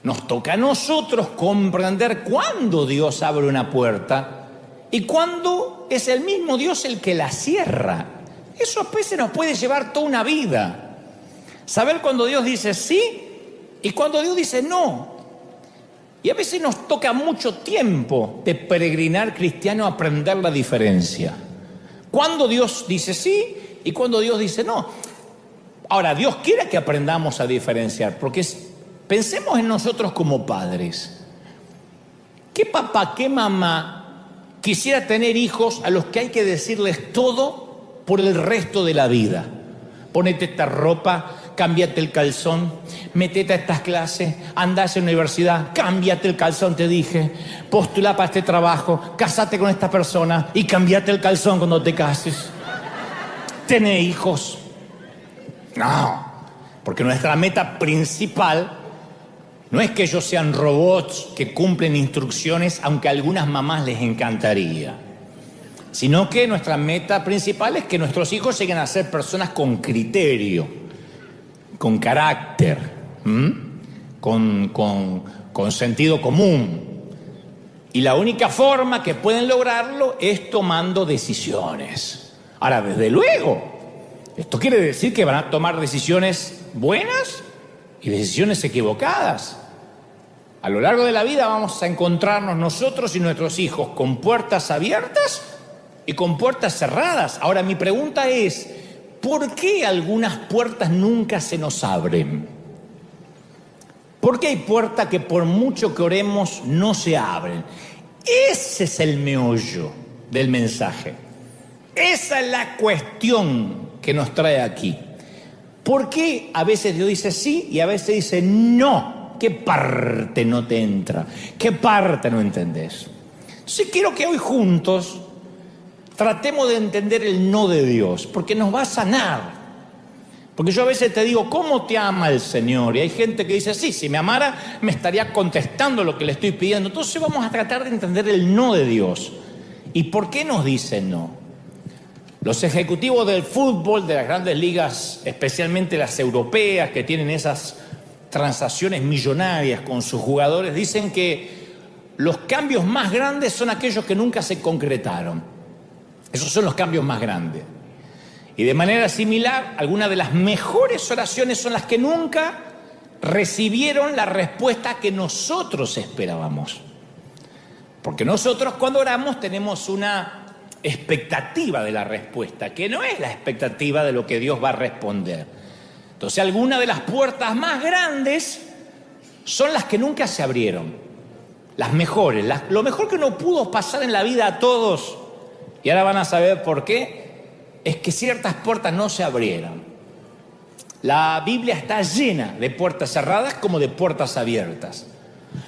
Nos toca a nosotros comprender cuándo Dios abre una puerta y cuándo es el mismo Dios el que la cierra. Eso a veces nos puede llevar toda una vida. Saber cuándo Dios dice sí y cuándo Dios dice no. Y a veces nos toca mucho tiempo de peregrinar cristiano aprender la diferencia. Cuándo Dios dice sí y cuándo Dios dice no. Ahora, Dios quiere que aprendamos a diferenciar, porque pensemos en nosotros como padres. ¿Qué papá, qué mamá quisiera tener hijos a los que hay que decirles todo por el resto de la vida? Ponete esta ropa, cámbiate el calzón, metete a estas clases, andá a esa universidad, cámbiate el calzón, te dije, postulá para este trabajo, casate con esta persona y cámbiate el calzón cuando te cases. Tené hijos. No, porque nuestra meta principal no es que ellos sean robots que cumplen instrucciones, aunque a algunas mamás les encantaría, sino que nuestra meta principal es que nuestros hijos lleguen a ser personas con criterio, con carácter, con sentido común. Y la única forma que pueden lograrlo es tomando decisiones. Ahora, desde luego, esto quiere decir que van a tomar decisiones buenas y decisiones equivocadas. A lo largo de la vida vamos a encontrarnos nosotros y nuestros hijos con puertas abiertas y con puertas cerradas. Ahora, mi pregunta es, ¿por qué algunas puertas nunca se nos abren? ¿Por qué hay puertas que por mucho que oremos no se abren? Ese es el meollo del mensaje. Esa es la cuestión que nos trae aquí. ¿Por qué a veces Dios dice sí y a veces dice no? ¿Qué parte no te entra? ¿Qué parte no entendés? Entonces quiero que hoy juntos tratemos de entender el no de Dios, porque nos va a sanar. Porque yo a veces te digo, ¿cómo te ama el Señor? Y hay gente que dice, sí, si me amara me estaría contestando lo que le estoy pidiendo. Entonces vamos a tratar de entender el no de Dios. ¿Y por qué nos dice no? Los ejecutivos del fútbol, de las grandes ligas, especialmente las europeas, que tienen esas transacciones millonarias con sus jugadores, dicen que los cambios más grandes son aquellos que nunca se concretaron. Esos son los cambios más grandes. Y de manera similar, algunas de las mejores oraciones son las que nunca recibieron la respuesta que nosotros esperábamos. Porque nosotros cuando oramos tenemos una expectativa de la respuesta, que no es la expectativa de lo que Dios va a responder. Entonces, algunas de las puertas más grandes son las que nunca se abrieron. Las mejores, lo mejor que no pudo pasar en la vida a todos, y ahora van a saber por qué, es que ciertas puertas no se abrieron. La Biblia está llena de puertas cerradas como de puertas abiertas.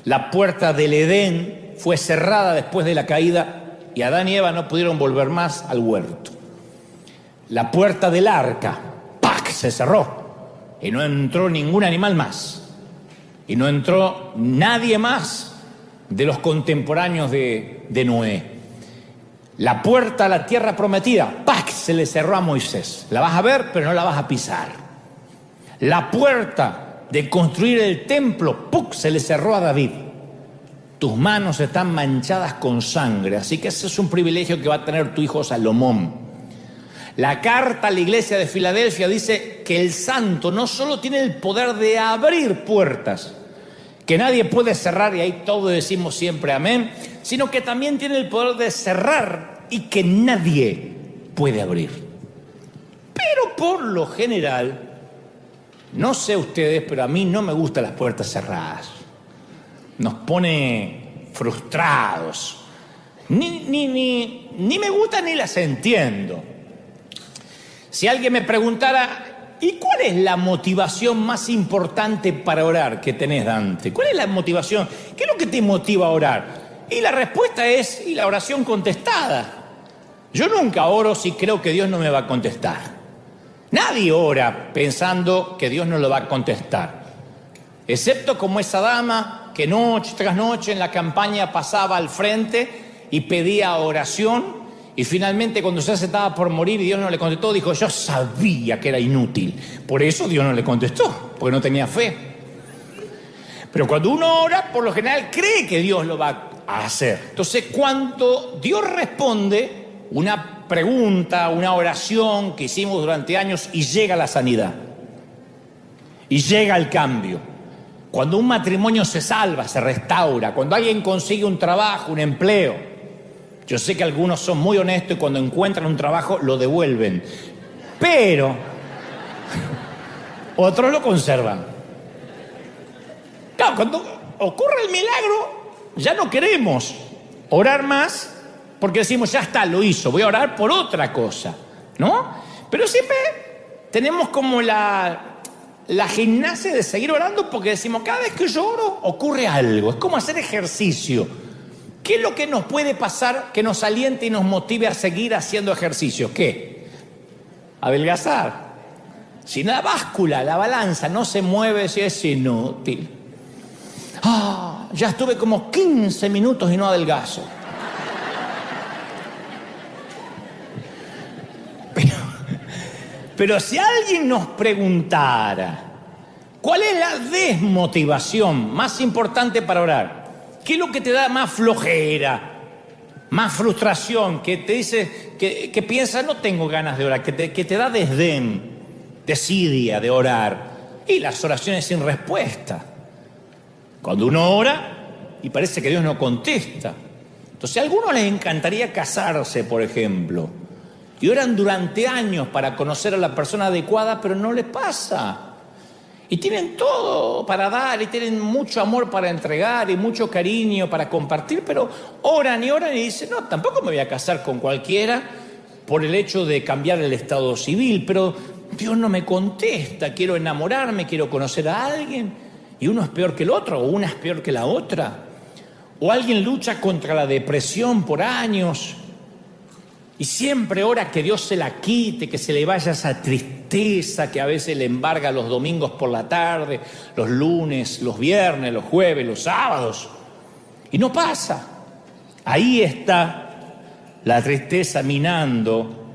La puerta del Edén fue cerrada después de la caída y Adán y Eva no pudieron volver más al huerto. La puerta del arca, ¡pac!, se cerró y no entró ningún animal más. Y no entró nadie más de los contemporáneos de Noé. La puerta a la tierra prometida, ¡pac!, se le cerró a Moisés. La vas a ver, pero no la vas a pisar. La puerta de construir el templo, ¡puc!, se le cerró a David. Tus manos están manchadas con sangre, así que ese es un privilegio que va a tener tu hijo Salomón. La carta a la iglesia de Filadelfia dice que el santo no solo tiene el poder de abrir puertas, que nadie puede cerrar, y ahí todos decimos siempre amén, sino que también tiene el poder de cerrar y que nadie puede abrir. Pero por lo general, no sé ustedes, pero a mí no me gustan las puertas cerradas. Nos pone frustrados. Ni me gustan ni las entiendo. Si alguien me preguntara, ¿y cuál es la motivación más importante para orar que tenés, Dante? ¿Cuál es la motivación? ¿Qué es lo que te motiva a orar? Y la respuesta es, y la oración contestada. Yo nunca oro si creo que Dios no me va a contestar. Nadie ora pensando que Dios no lo va a contestar. Excepto como esa dama que noche tras noche en la campaña pasaba al frente y pedía oración, y finalmente cuando ya se estaba por morir y Dios no le contestó, dijo, yo sabía que era inútil. Por eso Dios no le contestó, porque no tenía fe. Pero cuando uno ora, por lo general cree que Dios lo va a hacer. Entonces, cuando Dios responde una pregunta, una oración que hicimos durante años y llega la sanidad, y llega el cambio, cuando un matrimonio se salva, se restaura, cuando alguien consigue un trabajo, un empleo, yo sé que algunos son muy honestos y cuando encuentran un trabajo lo devuelven, pero otros lo conservan. Claro, cuando ocurre el milagro, ya no queremos orar más porque decimos, ya está, lo hizo, voy a orar por otra cosa, ¿no? Pero siempre tenemos como la gimnasia de seguir orando porque decimos, cada vez que yo oro ocurre algo, es como hacer ejercicio. ¿Qué es lo que nos puede pasar que nos aliente y nos motive a seguir haciendo ejercicio? ¿Qué? Adelgazar. Si la báscula, la balanza no se mueve, si es inútil. Ya estuve como 15 minutos y no adelgazo. Pero si alguien nos preguntara, ¿cuál es la desmotivación más importante para orar? ¿Qué es lo que te da más flojera, más frustración, que te dice, que piensas, no tengo ganas de orar, que te da desdén, desidia de orar? Y las oraciones sin respuesta. Cuando uno ora y parece que Dios no contesta. Entonces a algunos les encantaría casarse, por ejemplo, y oran durante años para conocer a la persona adecuada, pero no les pasa. Y tienen todo para dar, y tienen mucho amor para entregar, y mucho cariño para compartir, pero oran y dicen, no, tampoco me voy a casar con cualquiera por el hecho de cambiar el estado civil, pero Dios no me contesta, quiero enamorarme, quiero conocer a alguien, y uno es peor que el otro, o una es peor que la otra. O alguien lucha contra la depresión por años, y siempre ora que Dios se la quite, que se le vaya esa tristeza que a veces le embarga los domingos por la tarde, los lunes, los viernes, los jueves, los sábados. Y no pasa. Ahí está la tristeza minando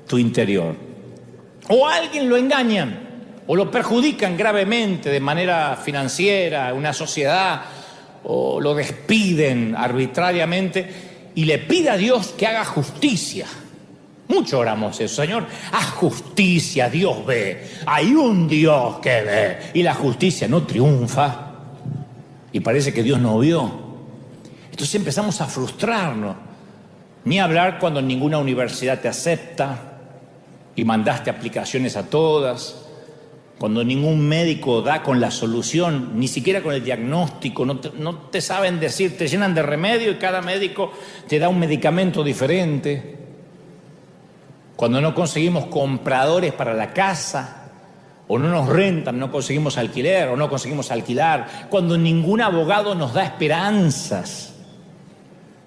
tu interior. O a alguien lo engañan o lo perjudican gravemente de manera financiera, una sociedad, o lo despiden arbitrariamente. Y le pide a Dios que haga justicia. Mucho oramos eso, Señor, haz justicia, Dios ve. Hay un Dios que ve. Y la justicia no triunfa. Y parece que Dios no vio. Entonces empezamos a frustrarnos. Ni hablar cuando ninguna universidad te acepta y mandaste aplicaciones a todas. Cuando ningún médico da con la solución, ni siquiera con el diagnóstico, no te saben decir, te llenan de remedio y cada médico te da un medicamento diferente. Cuando no conseguimos compradores para la casa, o no nos rentan, no conseguimos alquiler, o no conseguimos alquilar. Cuando ningún abogado nos da esperanzas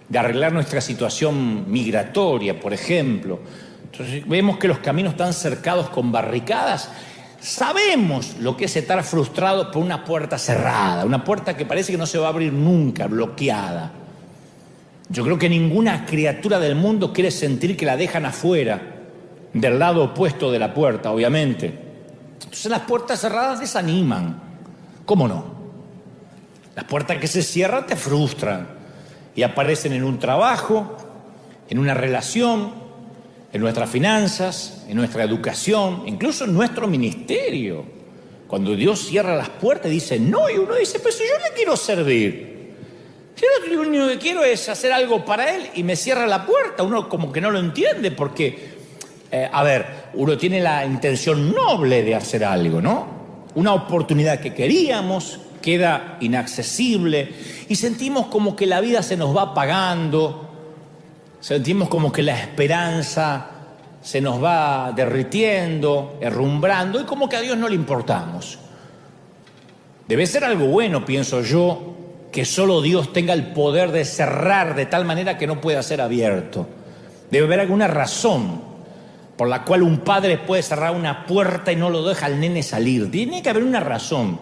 de arreglar nuestra situación migratoria, por ejemplo. Entonces vemos que los caminos están cercados con barricadas. Sabemos lo que es estar frustrado por una puerta cerrada, una puerta que parece que no se va a abrir nunca, bloqueada. Yo creo que ninguna criatura del mundo quiere sentir que la dejan afuera, del lado opuesto de la puerta, obviamente. Entonces las puertas cerradas desaniman. ¿Cómo no? Las puertas que se cierran te frustran y aparecen en un trabajo, en una relación, en nuestras finanzas, en nuestra educación, incluso en nuestro ministerio. Cuando Dios cierra las puertas, dice no, y uno dice, pero si yo le quiero servir, si yo lo único que quiero es hacer algo para Él y me cierra la puerta, uno como que no lo entiende porque, uno tiene la intención noble de hacer algo, ¿no? Una oportunidad que queríamos queda inaccesible y sentimos como que la vida se nos va apagando. Sentimos como que la esperanza se nos va derritiendo, herrumbrando, y como que a Dios no le importamos. Debe ser algo bueno, pienso yo, que solo Dios tenga el poder de cerrar de tal manera que no pueda ser abierto. Debe haber alguna razón por la cual un padre puede cerrar una puerta y no lo deja al nene salir. Tiene que haber una razón.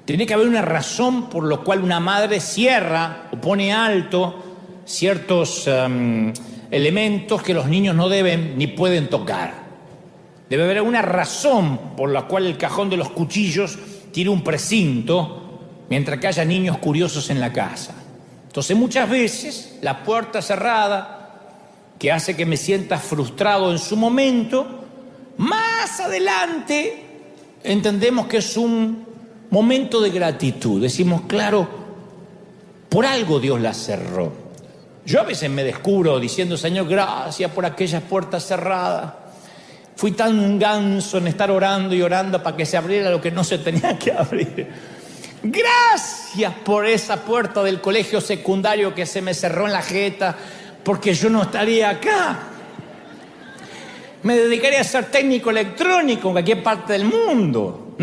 Tiene que haber una razón por la cual una madre cierra o pone alto ciertos elementos que los niños no deben ni pueden tocar. Debe haber una razón por la cual el cajón de los cuchillos tiene un precinto mientras que haya niños curiosos en la casa. Entonces muchas veces la puerta cerrada, que hace que me sienta frustrado en su momento, más adelante entendemos que es un momento de gratitud. Decimos, claro, por algo Dios la cerró. Yo a veces me descubro diciendo, Señor, gracias por aquellas puertas cerradas. Fui tan ganso en estar orando y orando para que se abriera lo que no se tenía que abrir. Gracias por esa puerta del colegio secundario que se me cerró en la jeta, porque yo no estaría acá. Me dedicaría a ser técnico electrónico en cualquier parte del mundo.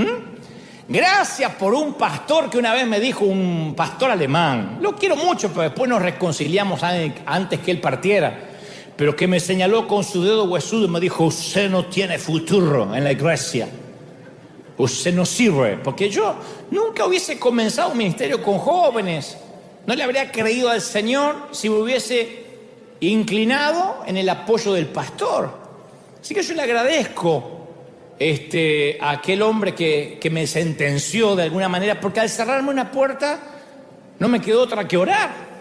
Gracias por un pastor que una vez me dijo, un pastor alemán. Lo quiero mucho, pero después nos reconciliamos antes que él partiera. Pero que me señaló con su dedo huesudo y me dijo, usted no tiene futuro en la iglesia. Usted no sirve. Porque yo nunca hubiese comenzado un ministerio con jóvenes. No le habría creído al Señor si me hubiese inclinado en el apoyo del pastor. Así que yo le agradezco a aquel hombre que me sentenció de alguna manera, porque al cerrarme una puerta no me quedó otra que orar.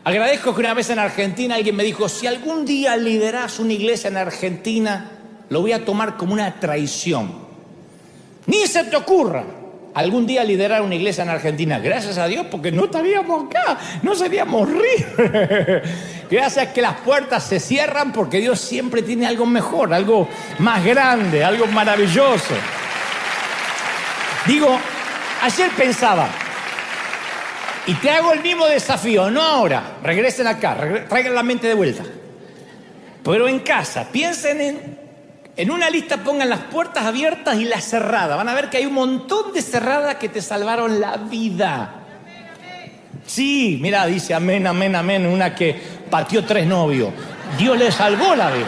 Agradezco que una vez en Argentina alguien me dijo, si algún día liderás una iglesia en Argentina, lo voy a tomar como una traición. Ni se te ocurra algún día liderar una iglesia en Argentina. Gracias a Dios, porque no estaríamos acá, no seríamos ricos. Gracias que las puertas se cierran, porque Dios siempre tiene algo mejor, algo más grande, algo maravilloso. Digo, ayer pensaba, y te hago el mismo desafío, no ahora, regresen acá, traigan la mente de vuelta. Pero en casa, piensen en una lista, pongan las puertas abiertas y las cerradas. Van a ver que hay un montón de cerradas que te salvaron la vida. Sí, mira, dice amén, amén, amén, una que pateó 3 novios. Dios le salvó la vida.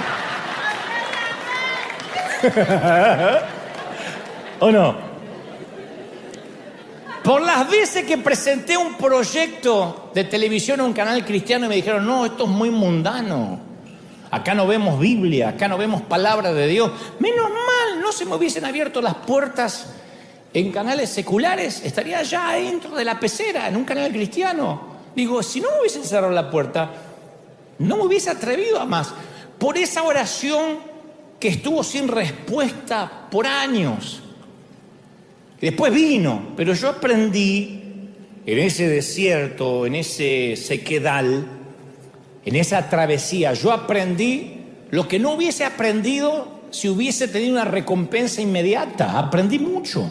¿O no? Por las veces que presenté un proyecto de televisión a un canal cristiano y me dijeron, no, esto es muy mundano. Acá no vemos Biblia, acá no vemos palabra de Dios. Menos mal, no se me hubiesen abierto las puertas en canales seculares. Estaría allá dentro de la pecera, en un canal cristiano. Digo, si no me hubiesen cerrado la puerta, no me hubiese atrevido a más. Por esa oración que estuvo sin respuesta por años. Después vino, pero yo aprendí en ese desierto, en ese sequedal, en esa travesía, yo aprendí lo que no hubiese aprendido si hubiese tenido una recompensa inmediata. Aprendí mucho.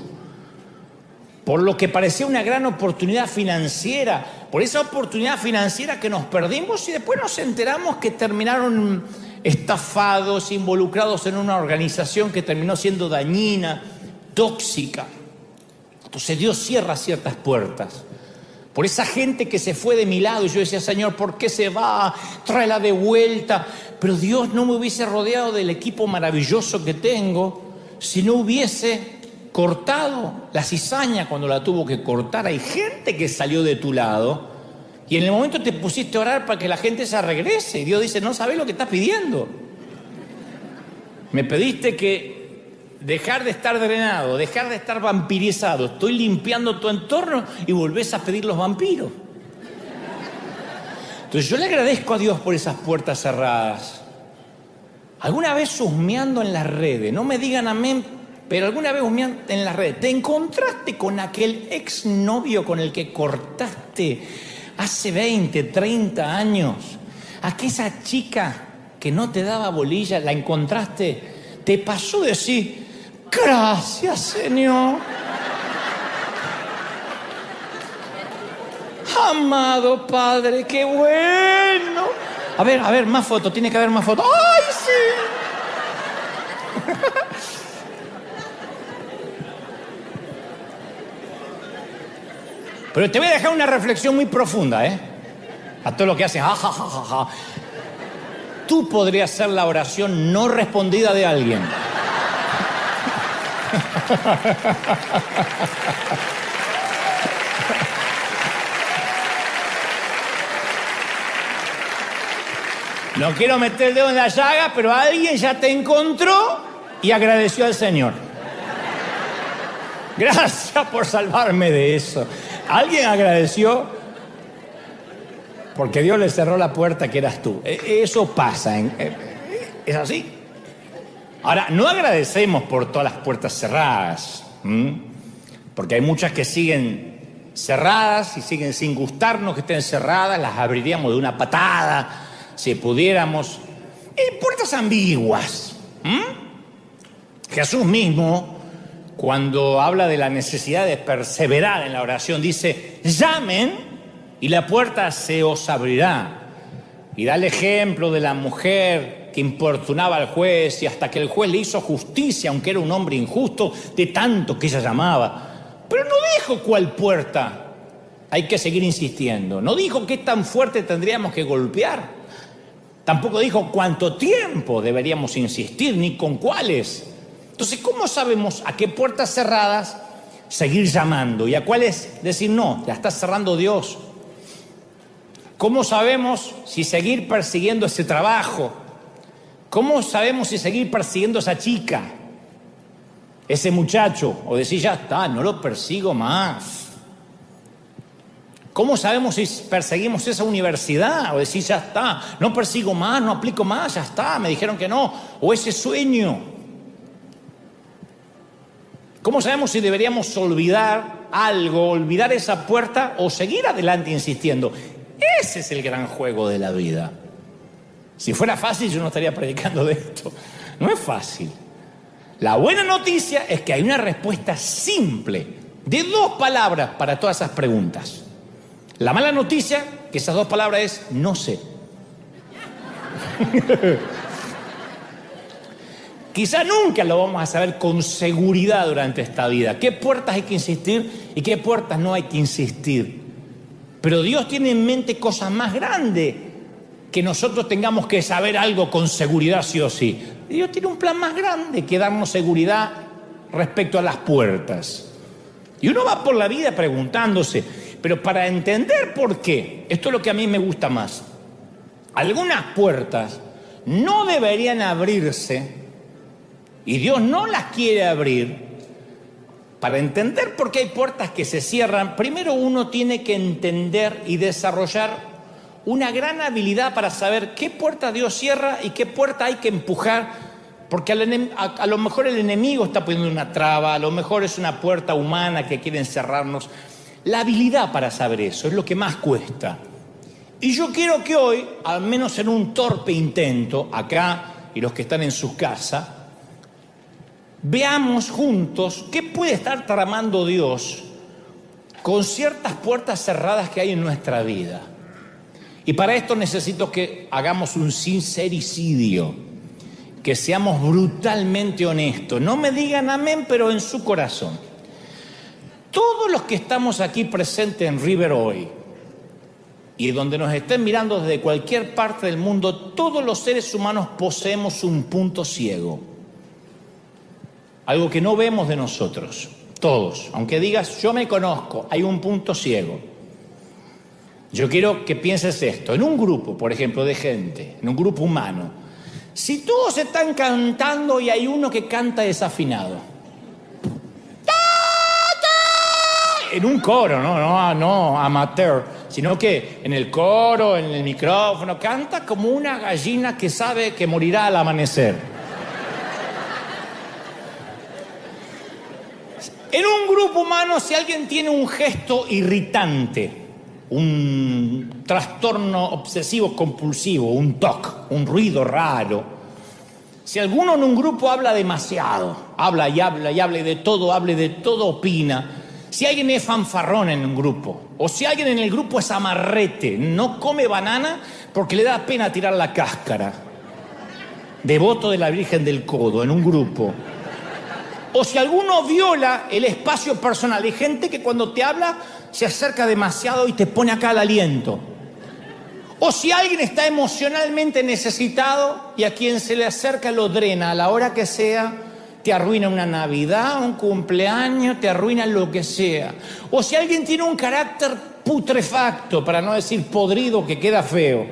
Por lo que parecía una gran oportunidad financiera, por esa oportunidad financiera que nos perdimos y después nos enteramos que terminaron estafados, involucrados en una organización que terminó siendo dañina, tóxica. Entonces Dios cierra ciertas puertas. Por esa gente que se fue de mi lado y yo decía, Señor, ¿por qué se va? Tráela de vuelta. Pero Dios no me hubiese rodeado del equipo maravilloso que tengo si no hubiese cortado la cizaña cuando la tuvo que cortar. Hay gente que salió de tu lado y en el momento te pusiste a orar para que la gente se regrese. Y Dios dice, no sabés lo que estás pidiendo. Me pediste que dejar de estar drenado, dejar de estar vampirizado. Estoy limpiando tu entorno y volvés a pedir los vampiros. Entonces yo le agradezco a Dios por esas puertas cerradas. Alguna vez husmeando en las redes, no me digan amén, pero alguna vez husmeando en las redes, ¿te encontraste con aquel exnovio con el que cortaste hace 20, 30 años? Aquella chica que no te daba bolilla, ¿la encontraste? ¿Te pasó decir, gracias, Señor? Amado Padre, qué bueno. A ver, más fotos, tiene que haber más fotos. ¡Ay, sí! Pero te voy a dejar una reflexión muy profunda, ¿eh? A todo lo que hacen. Ja, ja, ja, ja, ja. Tú podrías ser la oración no respondida de alguien. No quiero meter el dedo en la llaga, pero alguien ya te encontró y agradeció al Señor. Gracias por salvarme de eso. ¿Alguien agradeció? Porque Dios le cerró la puerta que eras tú. Eso pasa. ¿Es así? Ahora, no agradecemos por todas las puertas cerradas. Porque hay muchas que siguen cerradas y siguen sin gustarnos que estén cerradas. Las abriríamos de una patada si pudiéramos. Puertas ambiguas. Jesús mismo, cuando habla de la necesidad de perseverar en la oración, dice: llamen y la puerta se os abrirá. Y da el ejemplo de la mujer que importunaba al juez y hasta que el juez le hizo justicia, aunque era un hombre injusto, de tanto que ella llamaba. Pero no dijo cuál puerta hay que seguir insistiendo. No dijo qué tan fuerte tendríamos que golpear. Tampoco dijo cuánto tiempo deberíamos insistir, ni con cuáles. Entonces, ¿cómo sabemos a qué puertas cerradas seguir llamando y a cuáles decir no, la está cerrando Dios? ¿Cómo sabemos si seguir persiguiendo ese trabajo? ¿Cómo sabemos si seguir persiguiendo a esa chica, ese muchacho? O decir, ya está, no lo persigo más. ¿Cómo sabemos si perseguimos esa universidad? O decir, ya está, no persigo más, no aplico más, ya está, me dijeron que no. O ese sueño. ¿Cómo sabemos si deberíamos olvidar algo, olvidar esa puerta o seguir adelante insistiendo? Ese es el gran juego de la vida. Si fuera fácil, yo no estaría predicando de esto. No es fácil. La buena noticia es que hay una respuesta simple de 2 palabras para todas esas preguntas. La mala noticia, que esas 2 palabras es no sé. Quizá nunca lo vamos a saber con seguridad durante esta vida. ¿Qué puertas hay que insistir y qué puertas no hay que insistir? Pero Dios tiene en mente cosas más grandes que nosotros tengamos que saber algo con seguridad sí o sí. Dios tiene un plan más grande que darnos seguridad respecto a las puertas. Y uno va por la vida preguntándose, pero para entender por qué, esto es lo que a mí me gusta más. Algunas puertas no deberían abrirse y Dios no las quiere abrir. Para entender por qué hay puertas que se cierran, primero uno tiene que entender y desarrollar una gran habilidad para saber qué puerta Dios cierra y qué puerta hay que empujar, porque a lo mejor el enemigo está poniendo una traba, a lo mejor es una puerta humana que quiere encerrarnos. La habilidad para saber eso es lo que más cuesta. Y yo quiero que hoy, al menos en un torpe intento, acá y los que están en sus casas, veamos juntos qué puede estar tramando Dios con ciertas puertas cerradas que hay en nuestra vida. Y para esto necesito que hagamos un sincericidio, que seamos brutalmente honestos. No me digan amén, pero en su corazón. Todos los que estamos aquí presentes en River hoy, y donde nos estén mirando desde cualquier parte del mundo, todos los seres humanos poseemos un punto ciego. Algo que no vemos de nosotros, todos. Aunque digas, yo me conozco, hay un punto ciego. Yo quiero que pienses esto. En un grupo, por ejemplo, de gente, en un grupo humano, si todos están cantando y hay uno que canta desafinado, en un coro, no amateur, sino que en el coro, en el micrófono, canta como una gallina que sabe que morirá al amanecer. En un grupo humano, si alguien tiene un gesto irritante, un trastorno obsesivo compulsivo, un TOC, un ruido raro, si alguno en un grupo habla demasiado, habla y de todo, opina, si alguien es fanfarrón en un grupo, o si alguien en el grupo es amarrete, no come banana porque le da pena tirar la cáscara, devoto de la Virgen del Codo en un grupo, o si alguno viola el espacio personal, hay gente que cuando te habla se acerca demasiado y te pone acá el aliento. O si alguien está emocionalmente necesitado y a quien se le acerca lo drena a la hora que sea, te arruina una Navidad, un cumpleaños, te arruina lo que sea. O si alguien tiene un carácter putrefacto, para no decir podrido, que queda feo.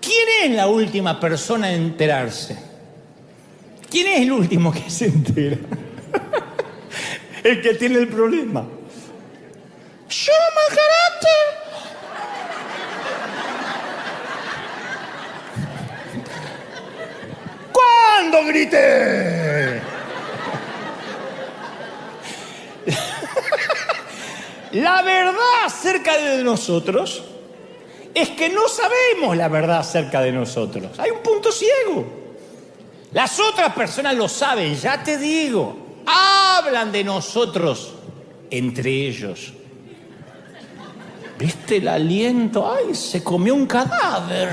¿Quién es la última persona en enterarse? ¿Quién es el último que se entera? el que tiene el problema. Yo, mal carácter. ¿Cuándo grité? La verdad acerca de nosotros es que no sabemos la verdad acerca de nosotros. Hay un punto ciego. Las otras personas lo saben, ya te digo. Hablan de nosotros entre ellos. ¿Viste el aliento? ¡Ay, se comió un cadáver!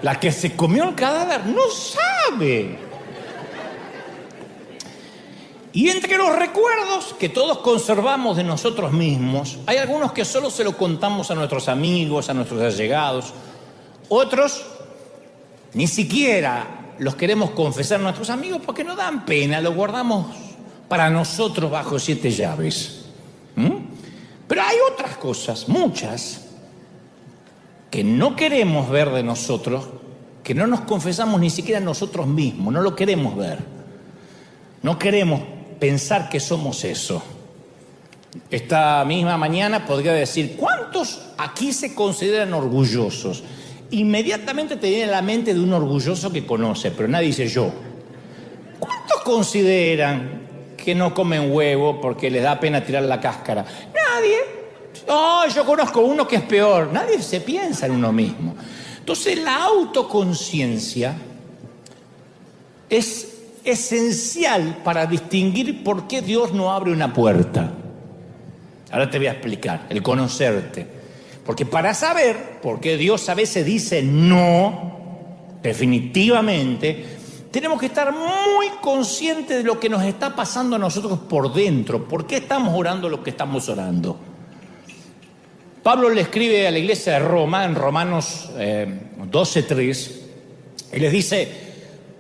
La que se comió el cadáver no sabe. Y entre los recuerdos que todos conservamos de nosotros mismos, hay algunos que solo se lo contamos a nuestros amigos, a nuestros allegados. Otros, ni siquiera los queremos confesar a nuestros amigos porque nos dan pena, los guardamos para nosotros bajo 7 llaves. Pero hay otras cosas, muchas, que no queremos ver de nosotros, que no nos confesamos ni siquiera nosotros mismos, no lo queremos ver. No queremos pensar que somos eso. Esta misma mañana podría decir, ¿cuántos aquí se consideran orgullosos? Inmediatamente te viene a la mente de un orgulloso que conoce, pero nadie dice yo. ¿Cuántos consideran que no comen huevo porque les da pena tirar la cáscara? Nadie. Oh, yo conozco uno que es peor. Nadie se piensa en uno mismo. Entonces la autoconciencia es esencial para distinguir por qué Dios no abre una puerta. Ahora te voy a explicar, el conocerte. Porque para saber por qué Dios a veces dice no, definitivamente, tenemos que estar muy conscientes de lo que nos está pasando a nosotros por dentro. ¿Por qué estamos orando lo que estamos orando? Pablo le escribe a la iglesia de Roma, en Romanos 12:3, y les dice,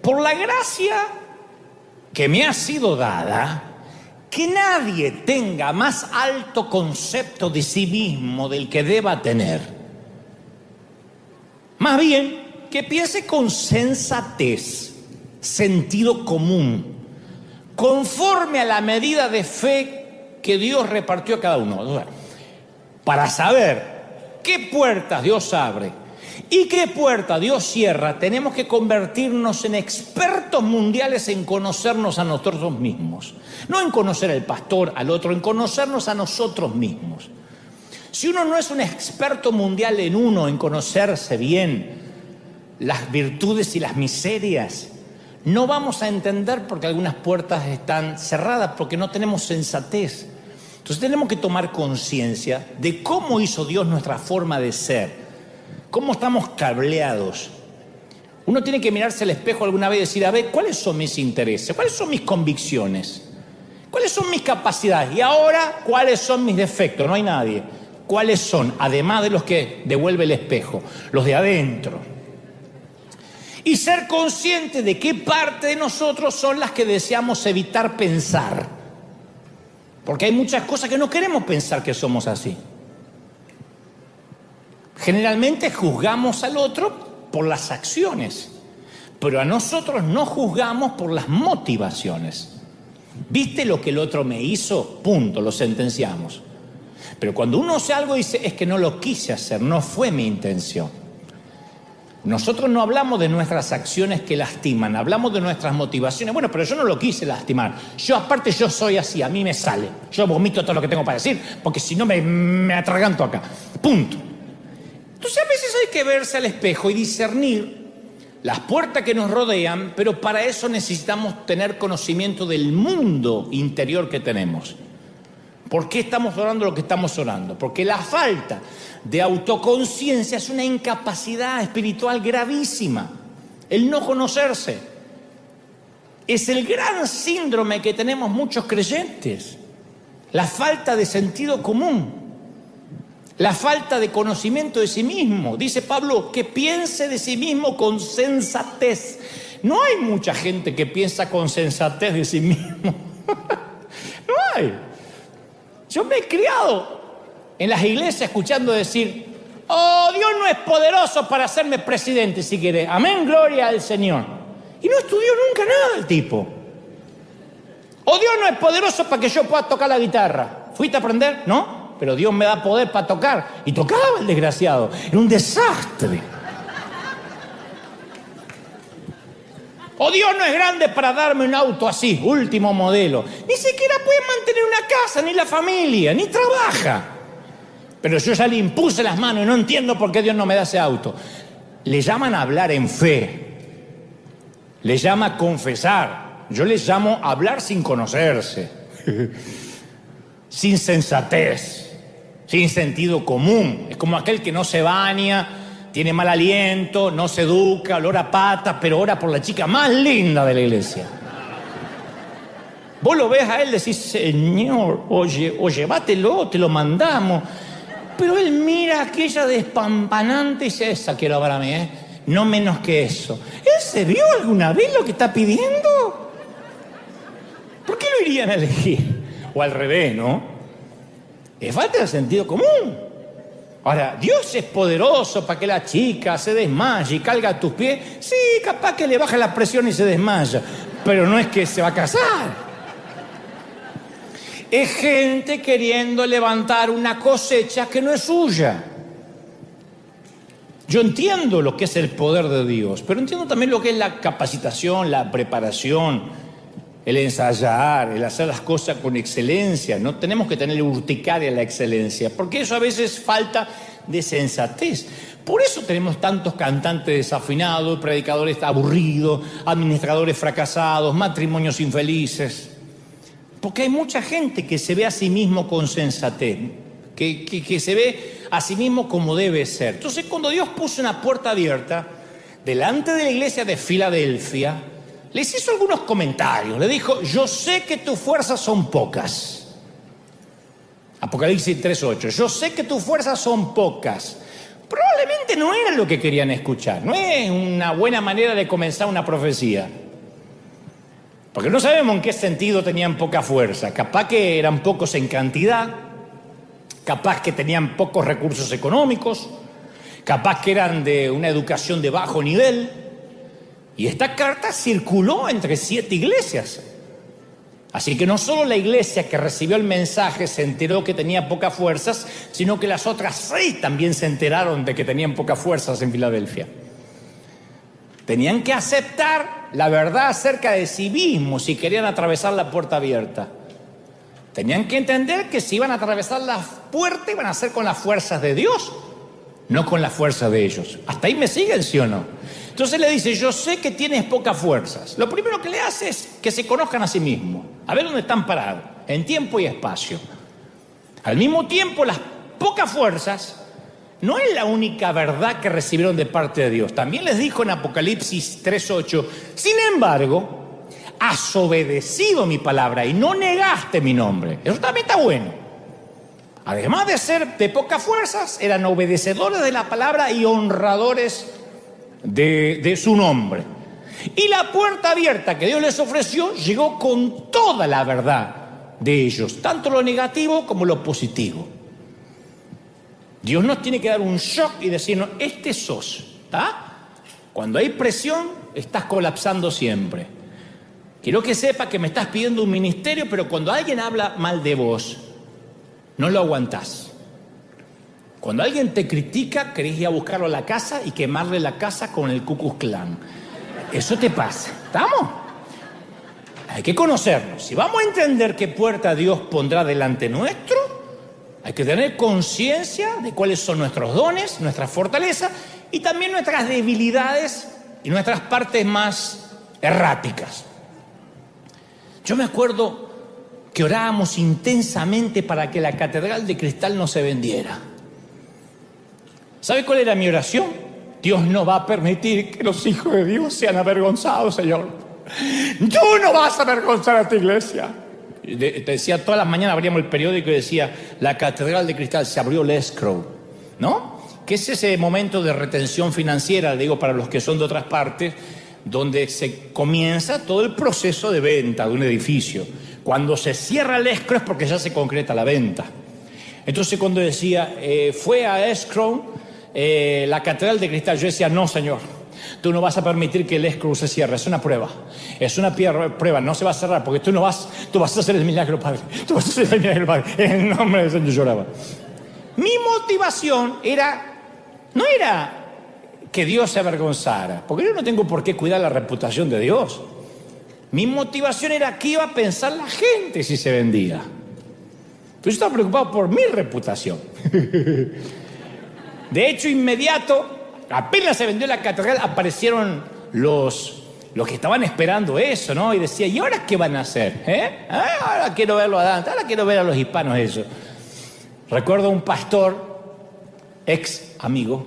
por la gracia que me ha sido dada, que nadie tenga más alto concepto de sí mismo del que deba tener. Más bien, que piense con sensatez, sentido común, conforme a la medida de fe que Dios repartió a cada uno. O sea, para saber qué puertas Dios abre y qué puerta Dios cierra, tenemos que convertirnos en expertos mundiales en conocernos a nosotros mismos. No en conocer al pastor, al otro, en conocernos a nosotros mismos. Si uno no es un experto mundial en uno, en conocerse bien las virtudes y las miserias, no vamos a entender por qué algunas puertas están cerradas, porque no tenemos sensatez. Entonces tenemos que tomar conciencia de cómo hizo Dios nuestra forma de ser, cómo estamos cableados. Uno tiene que mirarse al espejo alguna vez y decir, a ver, ¿cuáles son mis intereses? ¿Cuáles son mis convicciones? ¿Cuáles son mis capacidades? Y ahora, ¿cuáles son mis defectos? No hay nadie. ¿Cuáles son? Además de los que devuelve el espejo, los de adentro. Y ser consciente de qué parte de nosotros son las que deseamos evitar pensar. Porque hay muchas cosas que no queremos pensar que somos así. Generalmente juzgamos al otro por las acciones, pero a nosotros no juzgamos por las motivaciones. ¿Viste lo que el otro me hizo? Punto, lo sentenciamos. Pero cuando uno hace algo dice, es que no lo quise hacer, no fue mi intención. Nosotros no hablamos de nuestras acciones que lastiman, hablamos de nuestras motivaciones. Bueno, pero yo no lo quise lastimar. Aparte yo soy así, a mí me sale. Yo vomito todo lo que tengo para decir, porque si no me atraganto acá. Punto. Entonces a veces hay que verse al espejo y discernir las puertas que nos rodean, pero para eso necesitamos tener conocimiento del mundo interior que tenemos. ¿Por qué estamos orando lo que estamos orando? Porque la falta de autoconciencia es una incapacidad espiritual gravísima. El no conocerse es el gran síndrome que tenemos muchos creyentes. La falta de sentido común, la falta de conocimiento de sí mismo. Dice Pablo, que piense de sí mismo con sensatez. No hay mucha gente que piensa con sensatez de sí mismo. No hay. Yo me he criado en las iglesias escuchando decir, oh, Dios no es poderoso para hacerme presidente si quiere. Amén, gloria al Señor. Y no estudió nunca nada el tipo. O Dios no es poderoso para que yo pueda tocar la guitarra. ¿Fuiste a aprender? No, pero Dios me da poder para tocar. Y tocaba el desgraciado. Era un desastre. O Dios no es grande para darme un auto así, último modelo. Ni siquiera puede mantener una casa, ni la familia, ni trabaja. Pero yo ya le impuse las manos y no entiendo por qué Dios no me da ese auto. Le llaman a hablar en fe. Le llama confesar. Yo les llamo hablar sin conocerse. Sin sensatez. Sin sentido común. Es como aquel que no se baña, tiene mal aliento, no se educa, olor a patas, pero ora por la chica más linda de la iglesia. Vos lo ves a él y decís, Señor, oye, llévatelo, te lo mandamos. Pero él mira a aquella despampanante y dice, esa quiero para mí, no menos que eso. ¿Él se vio alguna vez lo que está pidiendo? ¿Por qué lo irían a elegir? O al revés, ¿no? Es falta de sentido común. Ahora, Dios es poderoso para que la chica se desmaye y caiga a tus pies. Sí, capaz que le baja la presión y se desmaya, pero no es que se va a casar. Es gente queriendo levantar una cosecha que no es suya. Yo entiendo lo que es el poder de Dios, pero entiendo también lo que es la capacitación, la preparación, el ensayar, el hacer las cosas con excelencia. No tenemos que tener urticaria la excelencia, porque eso a veces falta de sensatez. Por eso tenemos tantos cantantes desafinados, predicadores aburridos, administradores fracasados, matrimonios infelices. Porque hay mucha gente que se ve a sí mismo con sensatez, que se ve a sí mismo como debe ser. Entonces, cuando Dios puso una puerta abierta delante de la iglesia de Filadelfia, les hizo algunos comentarios. Le dijo, yo sé que tus fuerzas son pocas. Apocalipsis 3:8. Yo sé que tus fuerzas son pocas. Probablemente no era lo que querían escuchar. No es una buena manera de comenzar una profecía. Porque no sabemos en qué sentido tenían poca fuerza. Capaz que eran pocos en cantidad, capaz que tenían pocos recursos económicos, capaz que eran de una educación de bajo nivel. Y esta carta circuló entre 7 iglesias. Así que no solo la iglesia que recibió el mensaje se enteró que tenía pocas fuerzas, sino que las otras 6 también se enteraron de que tenían pocas fuerzas en Filadelfia. Tenían que aceptar la verdad acerca de sí mismos si querían atravesar la puerta abierta. Tenían que entender que si iban a atravesar la puerta iban a ser con las fuerzas de Dios, no con las fuerzas de ellos. ¿Hasta ahí me siguen, sí o no? Entonces le dice, yo sé que tienes pocas fuerzas. Lo primero que le hace es que se conozcan a sí mismos, a ver dónde están parados, en tiempo y espacio. Al mismo tiempo, las pocas fuerzas no es la única verdad que recibieron de parte de Dios. También les dijo en Apocalipsis 3:8, sin embargo, has obedecido mi palabra y no negaste mi nombre. Eso también está bueno. Además de ser de pocas fuerzas, eran obedecedores de la palabra y honradores de su nombre. Y la puerta abierta que Dios les ofreció llegó con toda la verdad de ellos, tanto lo negativo como lo positivo. Dios nos tiene que dar un shock y decirnos, este sos, ¿está? Cuando hay presión, estás colapsando siempre. Quiero que sepa que me estás pidiendo un ministerio, pero cuando alguien habla mal de vos, no lo aguantás. Cuando alguien te critica, querés ir a buscarlo a la casa y quemarle la casa con el Ku Klux Klan. Eso te pasa, ¿estamos? Hay que conocernos. Si vamos a entender qué puerta Dios pondrá delante nuestro, hay que tener conciencia de cuáles son nuestros dones, nuestras fortalezas y también nuestras debilidades y nuestras partes más erráticas. Yo me acuerdo que orábamos intensamente para que la catedral de cristal no se vendiera. ¿Sabe cuál era mi oración? Dios no va a permitir que los hijos de Dios sean avergonzados, Señor. Tú no vas a avergonzar a tu iglesia. Te decía, todas las mañanas abríamos el periódico y decía, la catedral de cristal, se abrió el escrow, ¿no? Que es ese momento de retención financiera, digo, para los que son de otras partes, donde se comienza todo el proceso de venta de un edificio. Cuando se cierra el escrow es porque ya se concreta la venta. Entonces cuando decía, fue a escrow la catedral de cristal, yo decía, no, Señor, Tú no vas a permitir que el escrow se cierre. Es una prueba. Es una prueba. No se va a cerrar porque tú vas a hacer el milagro, Padre. Tú vas a hacer el milagro, Padre. En el nombre del Señor. Yo lloraba. Mi motivación no era que Dios se avergonzara, porque yo no tengo por qué cuidar la reputación de Dios. Mi motivación era qué iba a pensar la gente si se vendía. Yo estaba preocupado por mi reputación. De hecho, inmediato, apenas se vendió la catedral, aparecieron los que estaban esperando eso, ¿no? Y decía, ¿y ahora qué van a hacer? Ahora quiero verlo a Dante, ahora quiero ver a los hispanos eso. Recuerdo un pastor, ex amigo.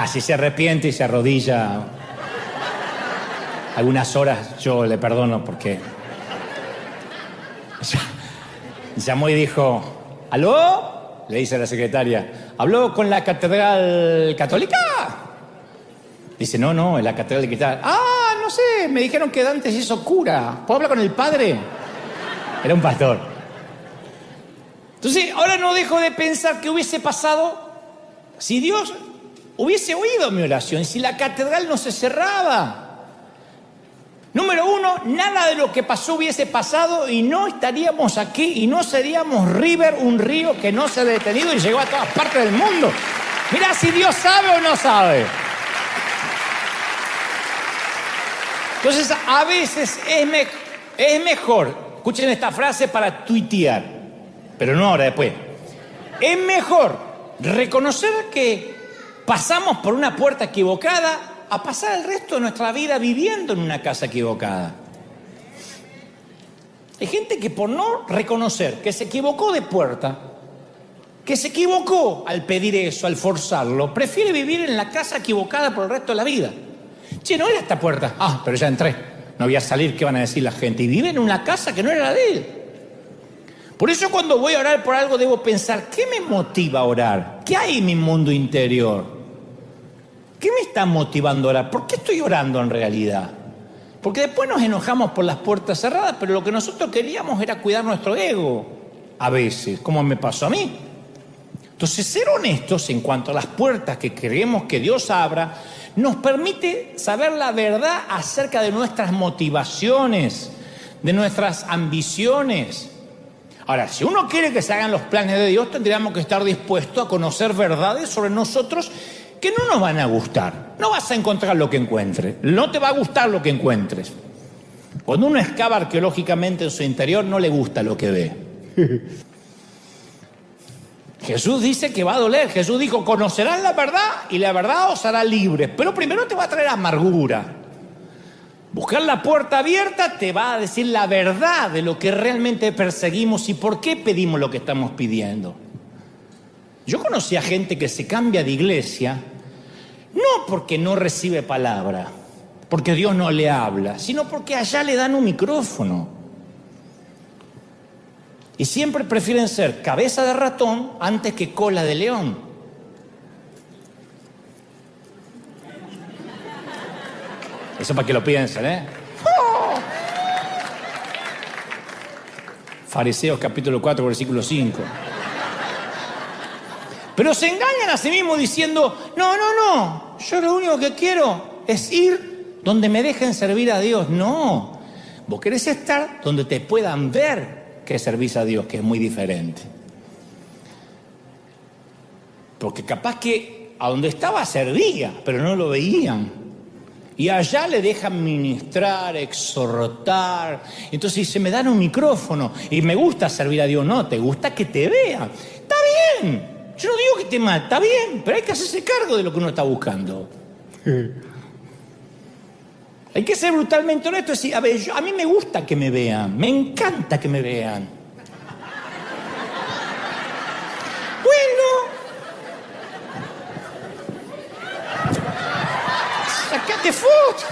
Si se arrepiente y se arrodilla algunas horas, yo le perdono porque llamó y dijo, ¿aló? Le dice a la secretaria, ¿habló con la catedral católica? Dice, no, en la catedral de Cristal. No sé, me dijeron que Dante se hizo cura. ¿Puedo hablar con el padre? Era un pastor. Entonces, ahora no dejo de pensar qué hubiese pasado si Dios hubiese oído mi oración, si la catedral no se cerraba. Número uno, nada de lo que pasó hubiese pasado y no estaríamos aquí y no seríamos River, un río que no se ha detenido y llegó a todas partes del mundo. Mirá si Dios sabe o no sabe. Entonces, a veces es mejor, escuchen esta frase para tuitear, pero no ahora, después. Es mejor reconocer que pasamos por una puerta equivocada a pasar el resto de nuestra vida viviendo en una casa equivocada. Hay gente que por no reconocer que se equivocó de puerta, que se equivocó al pedir eso, al forzarlo, prefiere vivir en la casa equivocada por el resto de la vida. Che, no era esta puerta. Pero ya entré. No voy a salir, ¿qué van a decir la gente? Y vive en una casa que no era de él. Por eso cuando voy a orar por algo debo pensar, ¿qué me motiva a orar? ¿Qué hay en mi mundo interior? ¿Qué me está motivando a orar? ¿Por qué estoy orando en realidad? Porque después nos enojamos por las puertas cerradas, pero lo que nosotros queríamos era cuidar nuestro ego. A veces, como me pasó a mí. Entonces, ser honestos en cuanto a las puertas que queremos que Dios abra, nos permite saber la verdad acerca de nuestras motivaciones, de nuestras ambiciones. Ahora, si uno quiere que se hagan los planes de Dios, tendríamos que estar dispuestos a conocer verdades sobre nosotros que no nos van a gustar. No vas a encontrar lo que encuentres. No te va a gustar lo que encuentres. Cuando uno excava arqueológicamente en su interior, no le gusta lo que ve. Jesús dice que va a doler. Jesús dijo, conocerán la verdad y la verdad os hará libres. Pero primero te va a traer amargura. Buscar la puerta abierta te va a decir la verdad de lo que realmente perseguimos y por qué pedimos lo que estamos pidiendo. Yo conocí a gente que se cambia de iglesia, no porque no recibe palabra, porque Dios no le habla, sino porque allá le dan un micrófono. Y siempre prefieren ser cabeza de ratón antes que cola de león. Eso para que lo piensen, ¿eh? ¡Oh! Fariseos capítulo 4, versículo 5. Pero se engañan a sí mismos diciendo, no, yo lo único que quiero es ir donde me dejen servir a Dios. No, vos querés estar donde te puedan ver que servís a Dios, que es muy diferente. Porque capaz que a donde estaba servía, pero no lo veían. Y allá le dejan ministrar, exhortar. Entonces dice, me dan un micrófono y me gusta servir a Dios. No, te gusta que te vean. Está bien. Yo no digo que esté mal, está bien, pero hay que hacerse cargo de lo que uno está buscando. Hay que ser brutalmente honesto y decir, a ver, a mí me gusta que me vean, me encanta que me vean. Bueno, sacate foto.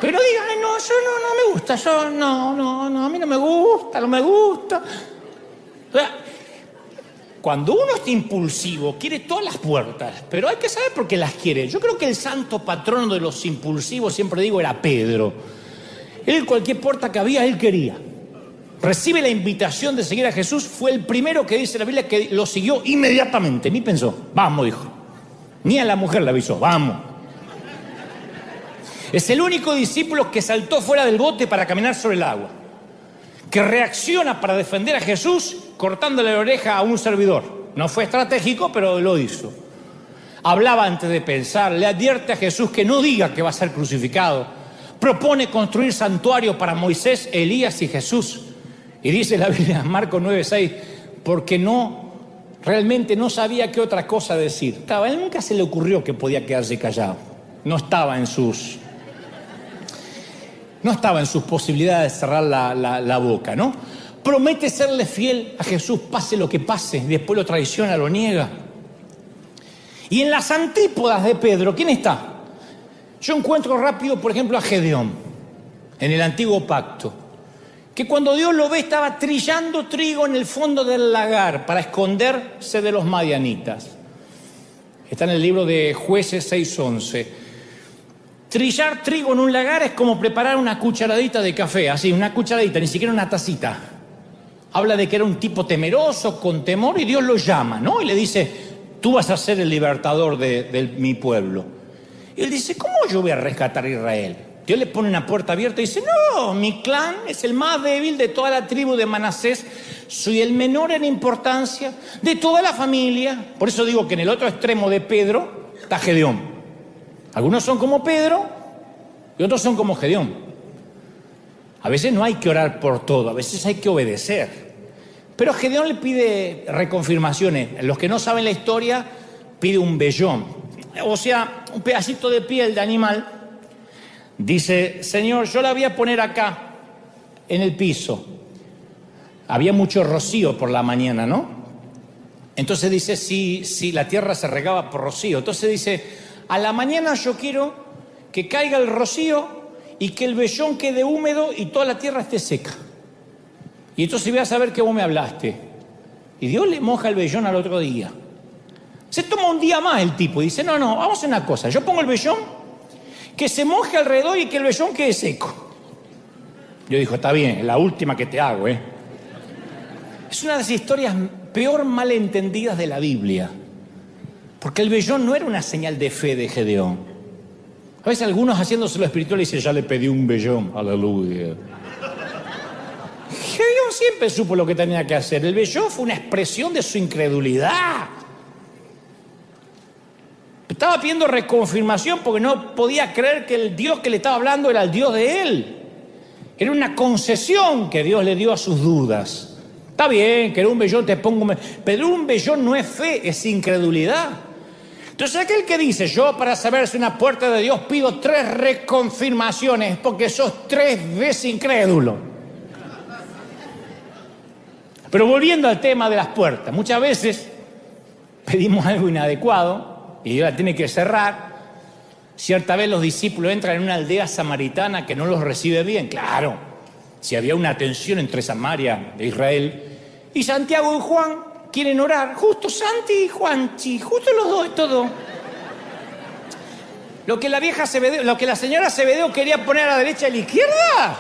Pero digan, no, yo no me gusta, yo no, a mí no me gusta. O sea, cuando uno es impulsivo, quiere todas las puertas, pero hay que saber por qué las quiere. Yo creo que el santo patrono de los impulsivos, siempre digo, era Pedro. Él, cualquier puerta que había, él quería. recibe la invitación de seguir a Jesús, fue el primero que dice la Biblia que lo siguió inmediatamente, ni pensó, vamos, dijo. Ni a la mujer le avisó, vamos. Es el único discípulo que saltó fuera del bote para caminar sobre el agua, que reacciona para defender a Jesús cortándole la oreja a un servidor. No fue estratégico, pero lo hizo. Hablaba antes de pensar, le advierte a Jesús que no diga que va a ser crucificado. Propone construir santuario para Moisés, Elías y Jesús. Y dice la Biblia, Marcos 9:6, porque realmente no sabía qué otra cosa decir. A él nunca se le ocurrió que podía quedarse callado. No estaba en sus posibilidades de cerrar la boca, ¿no? Promete serle fiel a Jesús, pase lo que pase, y después lo traiciona, lo niega. Y en las antípodas de Pedro, ¿quién está? Yo encuentro rápido, por ejemplo, a Gedeón, en el Antiguo Pacto, que cuando Dios lo ve estaba trillando trigo en el fondo del lagar para esconderse de los madianitas. Está en el libro de Jueces 6:11. Trillar trigo en un lagar es como preparar una cucharadita de café, así, una cucharadita, ni siquiera una tacita. Habla de que era un tipo temeroso, con temor, y Dios lo llama, ¿no? Y le dice, tú vas a ser el libertador de mi pueblo. Y él dice, ¿cómo yo voy a rescatar a Israel? Dios le pone una puerta abierta y dice, no, mi clan es el más débil de toda la tribu de Manasés, soy el menor en importancia de toda la familia. Por eso digo que en el otro extremo de Pedro está Gedeón. Algunos son como Pedro y otros son como Gedeón. A veces no hay que orar por todo, a veces hay que obedecer. Pero Gedeón le pide reconfirmaciones. Los que no saben la historia, pide un vellón, o sea, un pedacito de piel de animal. Dice, Señor, yo la voy a poner acá, en el piso. Había mucho rocío por la mañana, ¿no? Entonces dice, si la tierra se regaba por rocío. Entonces dice, a la mañana yo quiero que caiga el rocío y que el vellón quede húmedo y toda la tierra esté seca. Y entonces voy a saber que vos me hablaste. Y Dios le moja el vellón al otro día. Se toma un día más el tipo y dice, no, vamos a hacer una cosa. Yo pongo el vellón, que se moje alrededor y que el vellón quede seco. Yo digo, está bien, es la última que te hago, ¿eh? Es una de las historias peor malentendidas de la Biblia. Porque el vellón no era una señal de fe de Gedeón. A veces algunos haciéndose lo espiritual dicen, ya le pedí un vellón, aleluya. Gedeón siempre supo lo que tenía que hacer. El vellón fue una expresión de su incredulidad. Estaba pidiendo reconfirmación porque no podía creer que el Dios que le estaba hablando era el Dios de él. Era una concesión que Dios le dio a sus dudas. Está bien, que era un vellón, te pongo... Pero un vellón no es fe, es incredulidad. Entonces aquel que dice, yo para saber si una puerta de Dios pido 3 reconfirmaciones porque sos 3 veces incrédulo. Pero volviendo al tema de las puertas, muchas veces pedimos algo inadecuado y Dios la tiene que cerrar. Cierta vez los discípulos entran en una aldea samaritana que no los recibe bien. Claro, si había una tensión entre Samaria e Israel. Y Santiago y Juan quieren orar. Justo Santi y Juanchi, justo los dos, todo. Lo que la señora Zebedeo quería poner a la derecha y a la izquierda.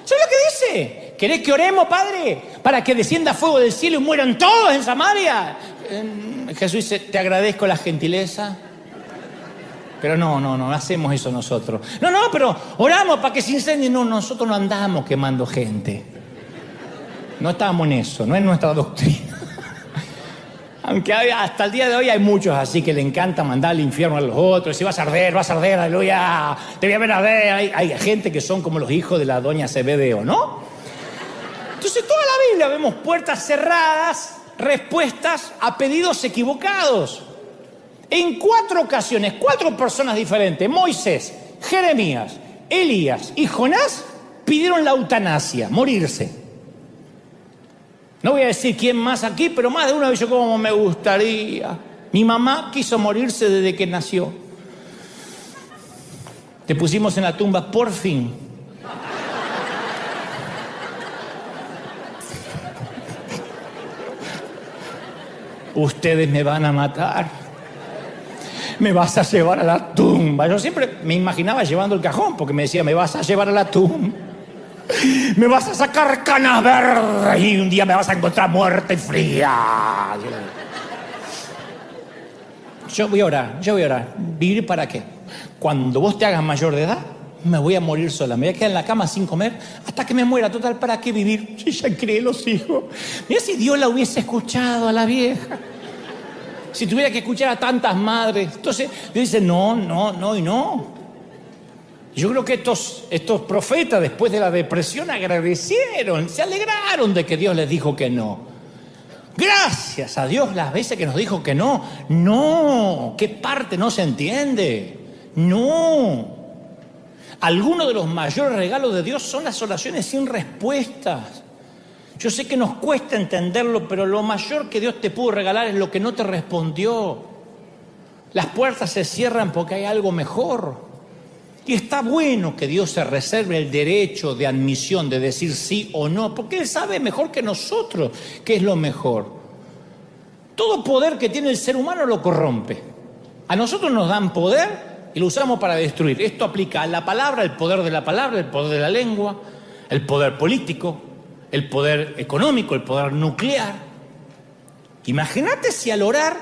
¿Sabes lo que dice? ¿Querés que oremos, Padre, para que descienda fuego del cielo y mueran todos en Samaria? Jesús dice, te agradezco la gentileza, pero no hacemos eso nosotros. No, pero oramos para que se incendie. No, nosotros no andamos quemando gente. No estamos en eso, no es nuestra doctrina. Aunque hasta el día de hoy hay muchos así que le encanta mandar al infierno a los otros. Si vas a arder, aleluya, te voy a ver arder. Hay gente que son como los hijos de la doña Zebedeo, ¿no? Entonces toda la Biblia vemos puertas cerradas, respuestas a pedidos equivocados. En 4 ocasiones, 4 personas diferentes, Moisés, Jeremías, Elías y Jonás, pidieron la eutanasia, morirse. No voy a decir quién más aquí, pero más de una vez yo como me gustaría. Mi mamá quiso morirse desde que nació. Te pusimos en la tumba, por fin. Ustedes me van a matar. Me vas a llevar a la tumba. Yo siempre me imaginaba llevando el cajón, porque me decía, me vas a llevar a la tumba. Me vas a sacar canas verdes y un día me vas a encontrar muerta y fría. Yo voy a orar. ¿Vivir para qué? Cuando vos te hagas mayor de edad, me voy a morir sola. Me voy a quedar en la cama sin comer hasta que me muera. Total, ¿para qué vivir? Si ya crié los hijos. Mira si Dios la hubiese escuchado a la vieja. Si tuviera que escuchar a tantas madres. Entonces, Dios dice, no y no. Yo creo que estos profetas, después de la depresión, agradecieron, se alegraron de que Dios les dijo que no. Gracias a Dios las veces que nos dijo que no. No, ¿qué parte no se entiende? No. Algunos de los mayores regalos de Dios son las oraciones sin respuestas. Yo sé que nos cuesta entenderlo, pero lo mayor que Dios te pudo regalar es lo que no te respondió. Las puertas se cierran porque hay algo mejor. Y está bueno que Dios se reserve el derecho de admisión, de decir sí o no, porque Él sabe mejor que nosotros qué es lo mejor. Todo poder que tiene el ser humano lo corrompe. A nosotros nos dan poder y lo usamos para destruir. Esto aplica a la palabra, el poder de la palabra, el poder de la lengua, el poder político, el poder económico, el poder nuclear. Imagínate si al orar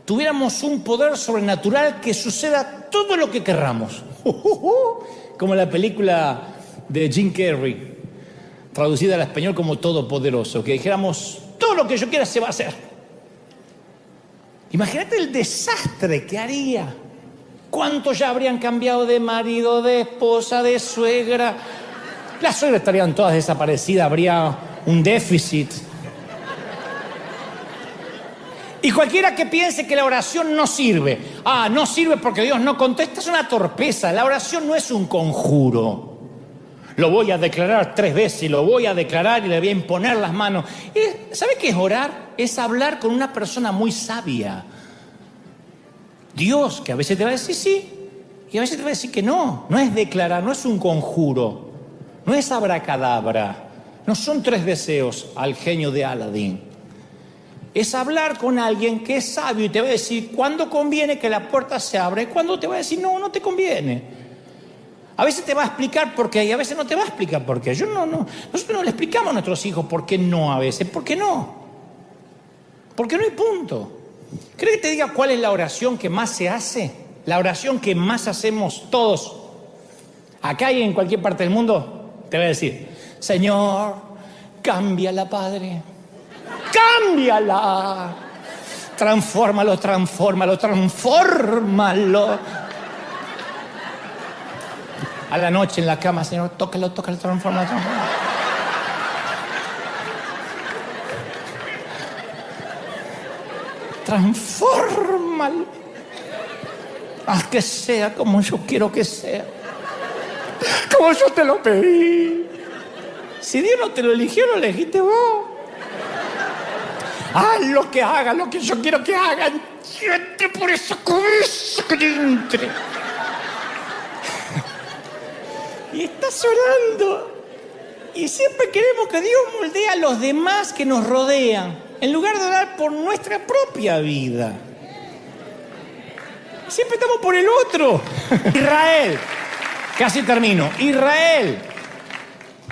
tuviéramos un poder sobrenatural que suceda todo lo que querramos. Como la película de Jim Carrey, traducida al español como Todopoderoso, que dijéramos, todo lo que yo quiera se va a hacer. Imagínate el desastre que haría. ¿Cuántos ya habrían cambiado de marido, de esposa, de suegra? Las suegras estarían todas desaparecidas, habría un déficit. Y cualquiera que piense que la oración no sirve, no sirve porque Dios no contesta, es una torpeza. La oración no es un conjuro. Lo voy a declarar 3 veces y lo voy a declarar y le voy a imponer las manos. ¿Sabe qué es orar? Es hablar con una persona muy sabia. Dios, que a veces te va a decir sí y a veces te va a decir que no. No es declarar, no es un conjuro, no es abracadabra, no son 3 deseos al genio de Aladín. Es hablar con alguien que es sabio y te va a decir cuándo conviene que la puerta se abra y cuándo te va a decir no te conviene. A veces te va a explicar por qué y a veces no te va a explicar por qué. Nosotros no le explicamos a nuestros hijos por qué no a veces. ¿Por qué no? Porque no hay punto. ¿Crees que te diga cuál es la oración que más se hace? La oración que más hacemos todos, acá y en cualquier parte del mundo, te voy a decir, Señor, cámbiala, Padre. ¡Cámbiala! Transfórmalo. A la noche en la cama, Señor, tócalo, transfórmalo. Transfórmalo. Haz que sea como yo quiero que sea. Como yo te lo pedí. Si Dios no te lo eligió, lo elegiste vos. Haz lo que haga, lo que yo quiero que hagan. Siente por esa cabeza que entre. Y estás orando. Y siempre queremos que Dios moldee a los demás que nos rodean, en lugar de orar por nuestra propia vida. Siempre estamos por el otro. Israel, casi termino. Israel,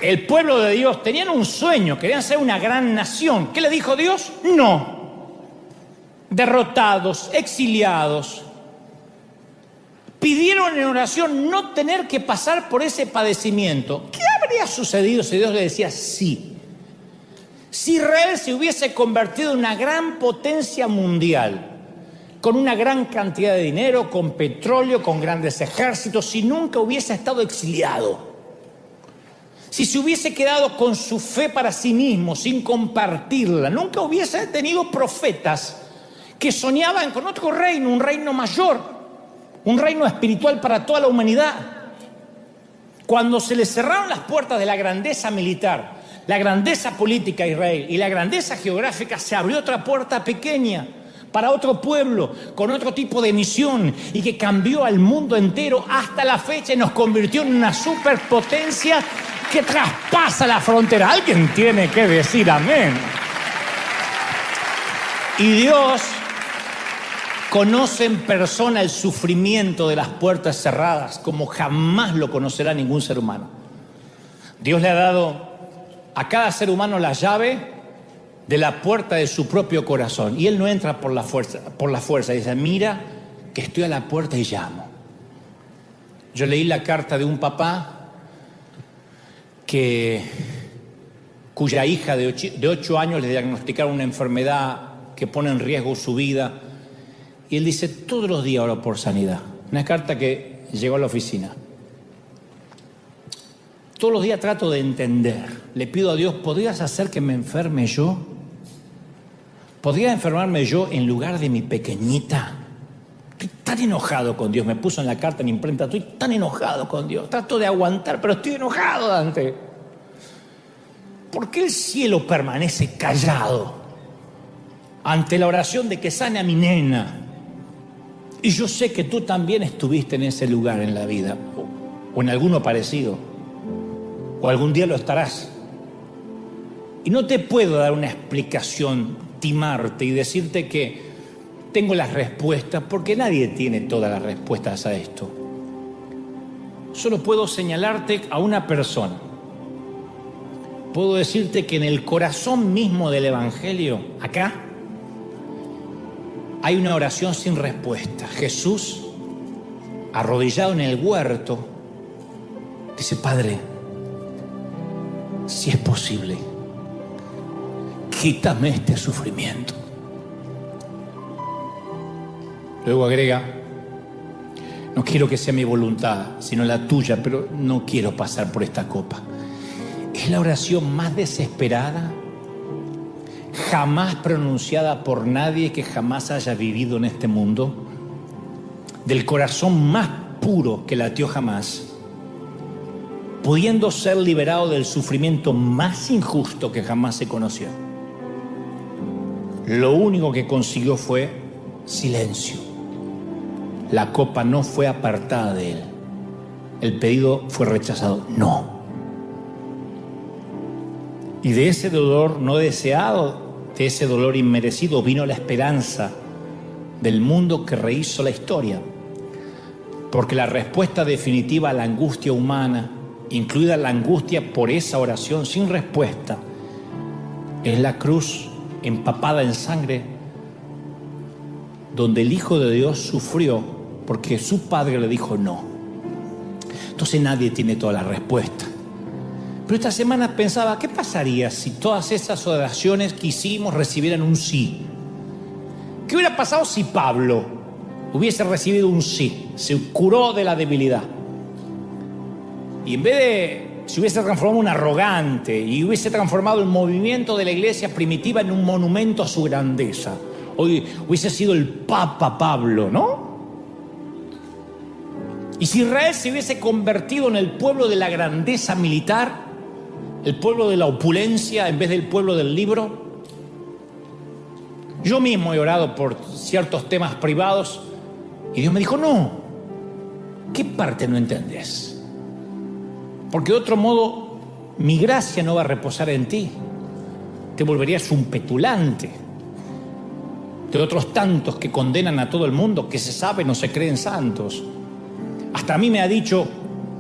el pueblo de Dios, tenían un sueño, querían ser una gran nación. ¿Qué le dijo Dios? No. Derrotados, exiliados. Pidieron en oración no tener que pasar por ese padecimiento. ¿Qué habría sucedido si Dios le decía sí? Si Israel se hubiese convertido en una gran potencia mundial, con una gran cantidad de dinero, con petróleo, con grandes ejércitos, si nunca hubiese estado exiliado. Si se hubiese quedado con su fe para sí mismo, sin compartirla, nunca hubiese tenido profetas que soñaban con otro reino, un reino mayor, un reino espiritual para toda la humanidad. Cuando se le cerraron las puertas de la grandeza militar, la grandeza política a Israel y la grandeza geográfica, se abrió otra puerta pequeña para otro pueblo, con otro tipo de misión y que cambió al mundo entero hasta la fecha y nos convirtió en una superpotencia que traspasa la frontera. Alguien tiene que decir amén. Y Dios conoce en persona el sufrimiento de las puertas cerradas como jamás lo conocerá ningún ser humano. Dios le ha dado a cada ser humano la llave de la puerta de su propio corazón. Y Él no entra por la fuerza. Dice, mira que estoy a la puerta y llamo. Yo leí la carta de un papá cuya hija de 8 años le diagnosticaron una enfermedad que pone en riesgo su vida. Y él dice, todos los días oro por sanidad. Una carta que llegó a la oficina. Todos los días trato de entender. Le pido a Dios, ¿podrías hacer que me enferme yo? ¿Podría enfermarme yo en lugar de mi pequeñita? Estoy tan enojado con Dios. Me puso en la carta en imprenta, estoy tan enojado con Dios. Trato de aguantar, pero estoy enojado, Dante. ¿Por qué el cielo permanece callado ante la oración de que sane a mi nena? Y yo sé que tú también estuviste en ese lugar en la vida, o en alguno parecido, o algún día lo estarás. Y no te puedo dar una explicación, timarte y decirte que tengo las respuestas, porque nadie tiene todas las respuestas a esto. Solo puedo señalarte a una persona. Puedo decirte que en el corazón mismo del Evangelio, acá, hay una oración sin respuesta. Jesús, arrodillado en el huerto, dice, Padre, si es posible, quítame este sufrimiento. Luego agrega, no quiero que sea mi voluntad, sino la tuya, pero no quiero pasar por esta copa. Es la oración más desesperada jamás pronunciada por nadie que jamás haya vivido en este mundo, del corazón más puro que latió jamás, pudiendo ser liberado del sufrimiento más injusto que jamás se conoció. Lo único que consiguió fue silencio. La copa no fue apartada de él. El pedido fue rechazado. No. Y de ese dolor no deseado, de ese dolor inmerecido, vino la esperanza del mundo que rehizo la historia. Porque la respuesta definitiva a la angustia humana, incluida la angustia por esa oración sin respuesta, es la cruz empapada en sangre, donde el Hijo de Dios sufrió porque su Padre le dijo no. Entonces nadie tiene toda la respuesta. Pero esta semana pensaba, ¿qué pasaría si todas esas oraciones que hicimos recibieran un sí? ¿Qué hubiera pasado si Pablo hubiese recibido un sí? Se curó de la debilidad. Y en vez de, se hubiese transformado en un arrogante y hubiese transformado el movimiento de la iglesia primitiva en un monumento a su grandeza. Hoy hubiese sido el Papa Pablo, ¿no? Y si Israel se hubiese convertido en el pueblo de la grandeza militar, el pueblo de la opulencia en vez del pueblo del libro. Yo mismo he orado por ciertos temas privados y Dios me dijo, no, ¿qué parte no entendés? Porque de otro modo mi gracia no va a reposar en ti, te volverías un petulante de otros tantos que condenan a todo el mundo, que se saben o se creen santos. Hasta a mí me ha dicho,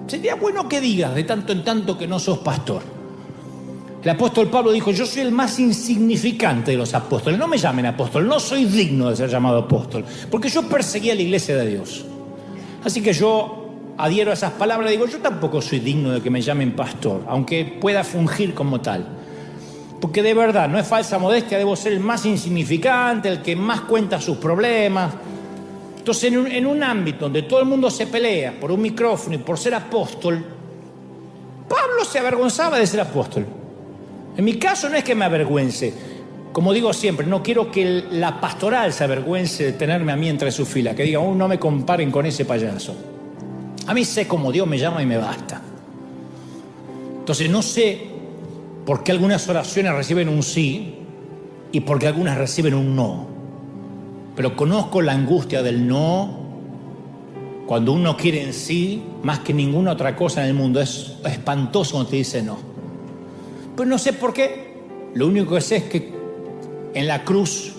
sería bueno que digas de tanto en tanto que no sos pastor. El apóstol Pablo dijo, yo soy el más insignificante de los apóstoles, no me llamen apóstol, no soy digno de ser llamado apóstol, porque yo perseguía a la iglesia de Dios. Así que yo adhiero a esas palabras y digo, yo tampoco soy digno de que me llamen pastor, aunque pueda fungir como tal. Porque de verdad, no es falsa modestia, debo ser el más insignificante, el que más cuenta sus problemas. Entonces, en un ámbito donde todo el mundo se pelea por un micrófono y por ser apóstol, Pablo se avergonzaba de ser apóstol. En mi caso no es que me avergüence. Como digo siempre, no quiero que la pastoral se avergüence de tenerme a mí entre sus filas, que diga, no me comparen con ese payaso. A mí sé cómo Dios me llama y me basta. Entonces no sé por qué algunas oraciones reciben un sí y por qué algunas reciben un no. Pero conozco la angustia del no cuando uno quiere en sí más que ninguna otra cosa en el mundo. Es espantoso cuando te dice no. Pero no sé por qué. Lo único que sé es que en la cruz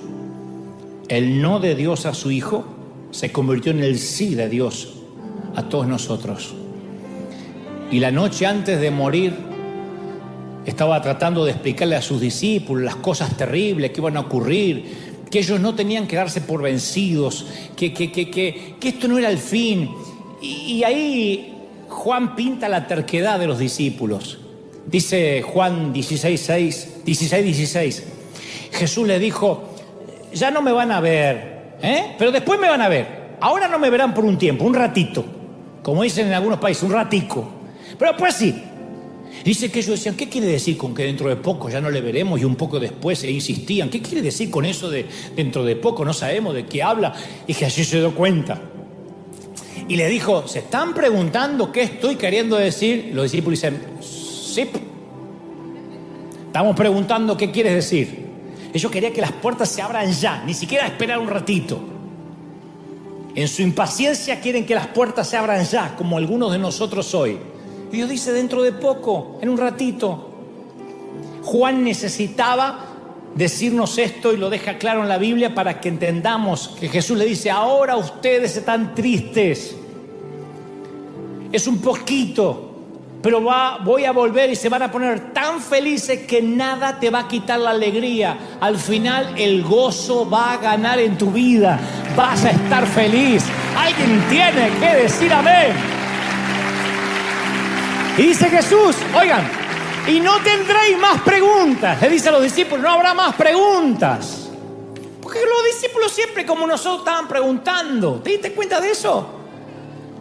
el no de Dios a su Hijo se convirtió en el sí de Dios a todos nosotros. Y la noche antes de morir, estaba tratando de explicarle a sus discípulos las cosas terribles que iban a ocurrir, que ellos no tenían que darse por vencidos, que esto no era el fin. Y ahí Juan pinta la terquedad de los discípulos. Dice Juan 16:16, Jesús le dijo: ya no me van a ver, pero después me van a ver. Ahora no me verán por un tiempo, un ratito, como dicen en algunos países, un ratico, pero después sí. Dice que ellos decían: ¿qué quiere decir con que dentro de poco ya no le veremos y un poco después? E insistían: ¿qué quiere decir con eso de dentro de poco? No sabemos de qué habla. Y Jesús se dio cuenta y le dijo: ¿se están preguntando qué estoy queriendo decir? Los discípulos dicen: sí, estamos preguntando qué quieres decir. Ellos querían que las puertas se abran ya, ni siquiera esperar un ratito. En su impaciencia quieren que las puertas se abran ya, como algunos de nosotros hoy. Y Dios dice: dentro de poco, en un ratito. Juan necesitaba decirnos esto y lo deja claro en la Biblia para que entendamos que Jesús le dice: ahora ustedes están tristes. Es un poquito, pero voy a volver y se van a poner tan felices que nada te va a quitar la alegría. Al final el gozo va a ganar en tu vida. Vas a estar feliz. Alguien tiene que decir amén. Y dice Jesús: oigan, y no tendréis más preguntas. Le dice a los discípulos: no habrá más preguntas. Porque los discípulos siempre, como nosotros, estaban preguntando. ¿Te diste cuenta de eso?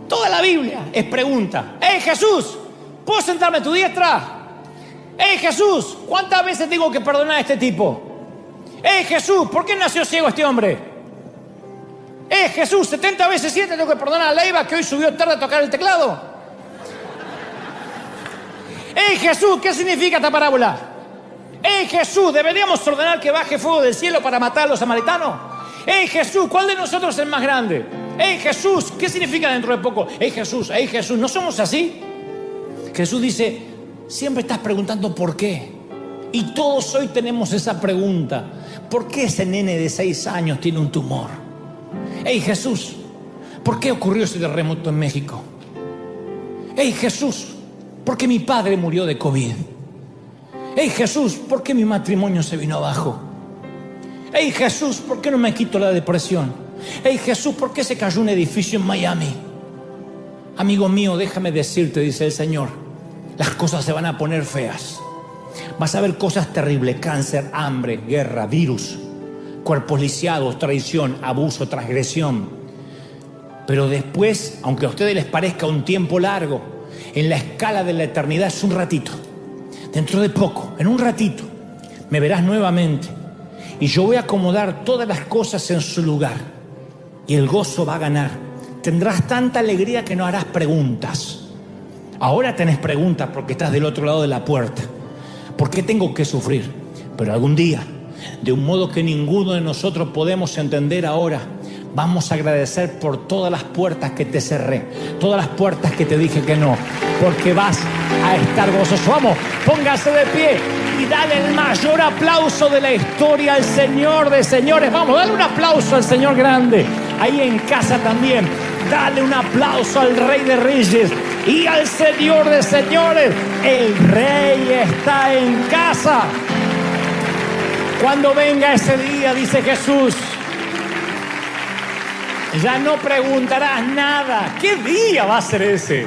Toda la Biblia es pregunta. ¡Hey, Jesús! ¿Puedo sentarme a tu diestra? ¡Hey, Jesús! ¿Cuántas veces tengo que perdonar a este tipo? ¡Hey, Jesús! ¿Por qué nació ciego este hombre? ¡Hey, Jesús! 70 veces 7 tengo que perdonar a Leiva, que hoy subió tarde a tocar el teclado. ¡Hey, Jesús! ¿Qué significa esta parábola? ¡Hey, Jesús! ¿Deberíamos ordenar que baje fuego del cielo para matar a los samaritanos? ¡Hey, Jesús! ¿Cuál de nosotros es el más grande? ¡Hey, Jesús! ¿Qué significa dentro de poco? ¡Hey, Jesús! ¡Hey, Jesús! ¿No somos así? Jesús dice: siempre estás preguntando por qué. Y todos hoy tenemos esa pregunta. ¿Por qué ese nene de 6 años tiene un tumor? ¡Hey, Jesús! ¿Por qué ocurrió ese terremoto en México? ¡Hey, Jesús! ¿Por qué mi padre murió de COVID? ¡Hey, Jesús! ¿Por qué mi matrimonio se vino abajo? ¡Hey, Jesús! ¿Por qué no me quito la depresión? ¡Hey, Jesús! ¿Por qué se cayó un edificio en Miami? Amigo mío, déjame decirte, dice el Señor, las cosas se van a poner feas. Vas a ver cosas terribles: cáncer, hambre, guerra, virus, cuerpos lisiados, traición, abuso, transgresión. Pero después, aunque a ustedes les parezca un tiempo largo, en la escala de la eternidad es un ratito. Dentro de poco, en un ratito, me verás nuevamente y yo voy a acomodar todas las cosas en su lugar y el gozo va a ganar. Tendrás tanta alegría que no harás preguntas. Ahora tenés preguntas porque estás del otro lado de la puerta. ¿Por qué tengo que sufrir? Pero algún día, de un modo que ninguno de nosotros podemos entender ahora, vamos a agradecer por todas las puertas que te cerré, todas las puertas que te dije que no, porque vas a estar gozoso. Vamos, póngase de pie y dale el mayor aplauso de la historia al Señor de señores. Vamos, dale un aplauso al Señor grande. Ahí en casa también, dale un aplauso al Rey de Reyes y al Señor de señores. El Rey está en casa. Cuando venga ese día, dice Jesús, ya no preguntarás nada. ¿Qué día va a ser ese?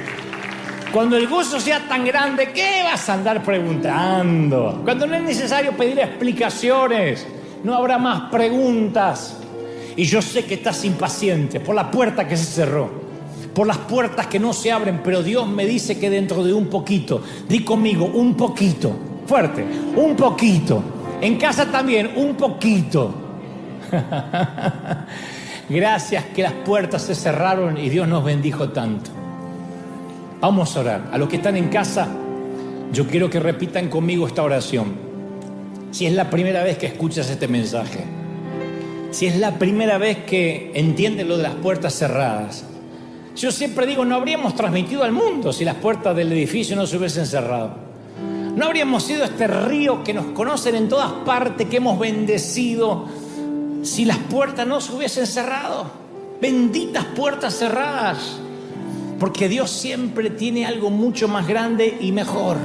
Cuando el gozo sea tan grande, ¿qué vas a andar preguntando? Cuando no es necesario pedir explicaciones, no habrá más preguntas. Y yo sé que estás impaciente por la puerta que se cerró, por las puertas que no se abren, pero Dios me dice que dentro de un poquito, di conmigo, un poquito, fuerte, un poquito. En casa también, un poquito. Gracias que las puertas se cerraron y Dios nos bendijo tanto. Vamos a orar. A los que están en casa, yo quiero que repitan conmigo esta oración. Si es la primera vez que escuchas este mensaje, si es la primera vez que entiendes lo de las puertas cerradas, yo siempre digo, no habríamos transmitido al mundo si las puertas del edificio no se hubiesen cerrado. No habríamos sido este río que nos conocen en todas partes, que hemos bendecido, si las puertas no se hubiesen cerrado. Benditas puertas cerradas, porque Dios siempre tiene algo mucho más grande y mejor.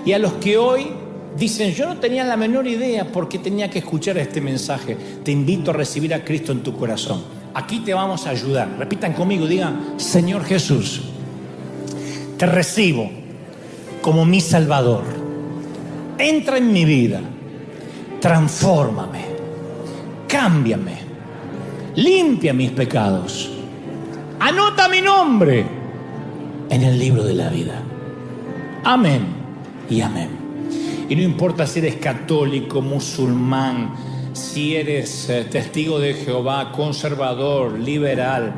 Y a los que hoy dicen, yo no tenía la menor idea por qué tenía que escuchar este mensaje. Te invito a recibir a Cristo en tu corazón. Aquí te vamos a ayudar. Repitan conmigo, digan, Señor Jesús, te recibo como mi Salvador. Entra en mi vida, transfórmame, cámbiame, limpia mis pecados. Anota mi nombre en el libro de la vida. Amén y amén. Y no importa si eres católico, musulmán, si eres testigo de Jehová, conservador, liberal,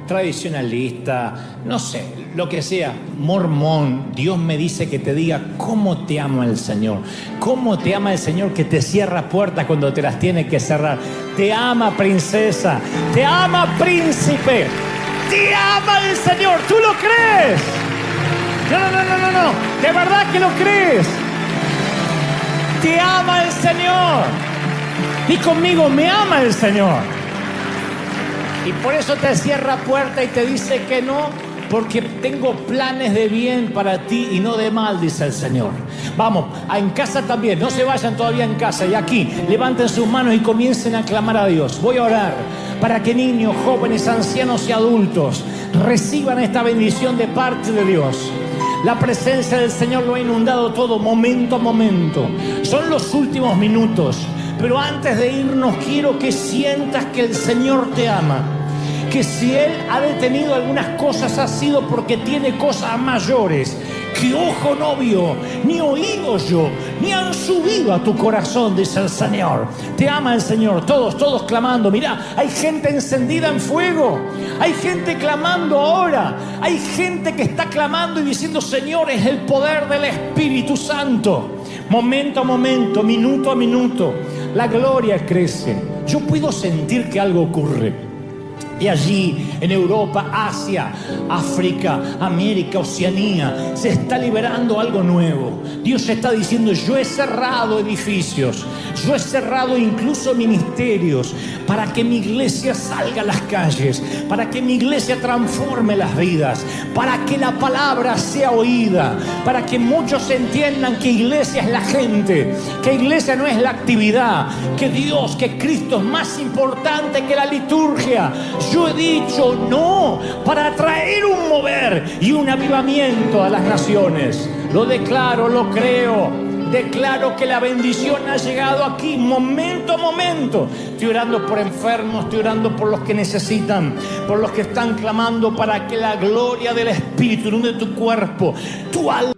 tradicionalista, no sé, lo que sea, mormón, Dios me dice que te diga cómo te ama el Señor. Cómo te ama el Señor, que te cierra puertas cuando te las tiene que cerrar. Te ama, princesa. Te ama, príncipe. Te ama el Señor. ¿Tú lo crees? No. ¿De verdad que lo crees? Te ama el Señor. Di conmigo, me ama el Señor. Y por eso te cierra puerta y te dice que no, porque tengo planes de bien para ti y no de mal, dice el Señor. Vamos, en casa también, no se vayan todavía en casa. Y aquí, levanten sus manos y comiencen a clamar a Dios. Voy a orar para que niños, jóvenes, ancianos y adultos reciban esta bendición de parte de Dios. La presencia del Señor lo ha inundado todo, momento a momento. Son los últimos minutos. Pero antes de irnos, quiero que sientas que el Señor te ama. Que si Él ha detenido algunas cosas, ha sido porque tiene cosas mayores que ojo no vio, ni oído yo, ni han subido a tu corazón, dice el Señor. Te ama el Señor. Todos clamando. Mirá, hay gente encendida en fuego. Hay gente clamando ahora. Hay gente que está clamando y diciendo, Señor, es el poder del Espíritu Santo. Momento a momento, minuto a minuto, la gloria crece. Yo puedo sentir que algo ocurre. Y allí, en Europa, Asia, África, América, Oceanía, se está liberando algo nuevo. Dios está diciendo, yo he cerrado edificios, yo he cerrado incluso ministerios, para que mi iglesia salga a las calles, para que mi iglesia transforme las vidas, para que la palabra sea oída, para que muchos entiendan que iglesia es la gente, que iglesia no es la actividad, que Dios, que Cristo es más importante que la liturgia. Yo he dicho no para traer un mover y un avivamiento a las naciones. Lo declaro, lo creo. Declaro que la bendición ha llegado aquí, momento a momento. Estoy orando por enfermos, estoy orando por los que necesitan, por los que están clamando para que la gloria del Espíritu inunde tu cuerpo, tu alma.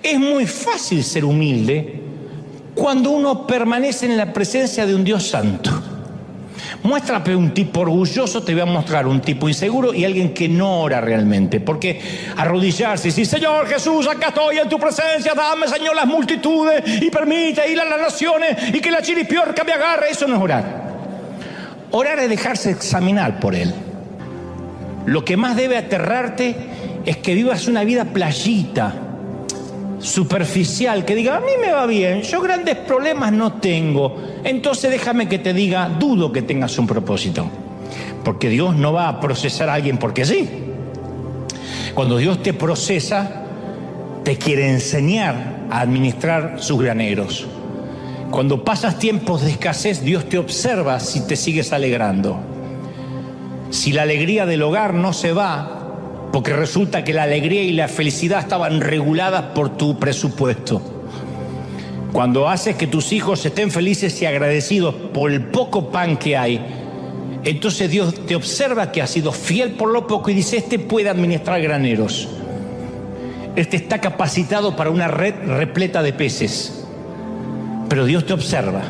Es muy fácil ser humilde cuando uno permanece en la presencia de un Dios santo. Muéstrame un tipo orgulloso, te voy a mostrar un tipo inseguro y alguien que no ora realmente. Porque arrodillarse y decir, Señor Jesús, acá estoy en tu presencia, dame, Señor, las multitudes y permite ir a las naciones y que la chiripiorca me agarre, eso no es orar. Orar es dejarse examinar por Él. Lo que más debe aterrarte es que vivas una vida playita, superficial, que diga, a mí me va bien, yo grandes problemas no tengo. Entonces déjame que te diga, dudo que tengas un propósito. Porque Dios no va a procesar a alguien porque sí. Cuando Dios te procesa, te quiere enseñar a administrar sus graneros. Cuando pasas tiempos de escasez, Dios te observa si te sigues alegrando. Si la alegría del hogar no se va, porque resulta que la alegría y la felicidad estaban reguladas por tu presupuesto. Cuando haces que tus hijos estén felices y agradecidos por el poco pan que hay, entonces Dios te observa que has sido fiel por lo poco y dice, este puede administrar graneros. Este está capacitado para una red repleta de peces. Pero Dios te observa.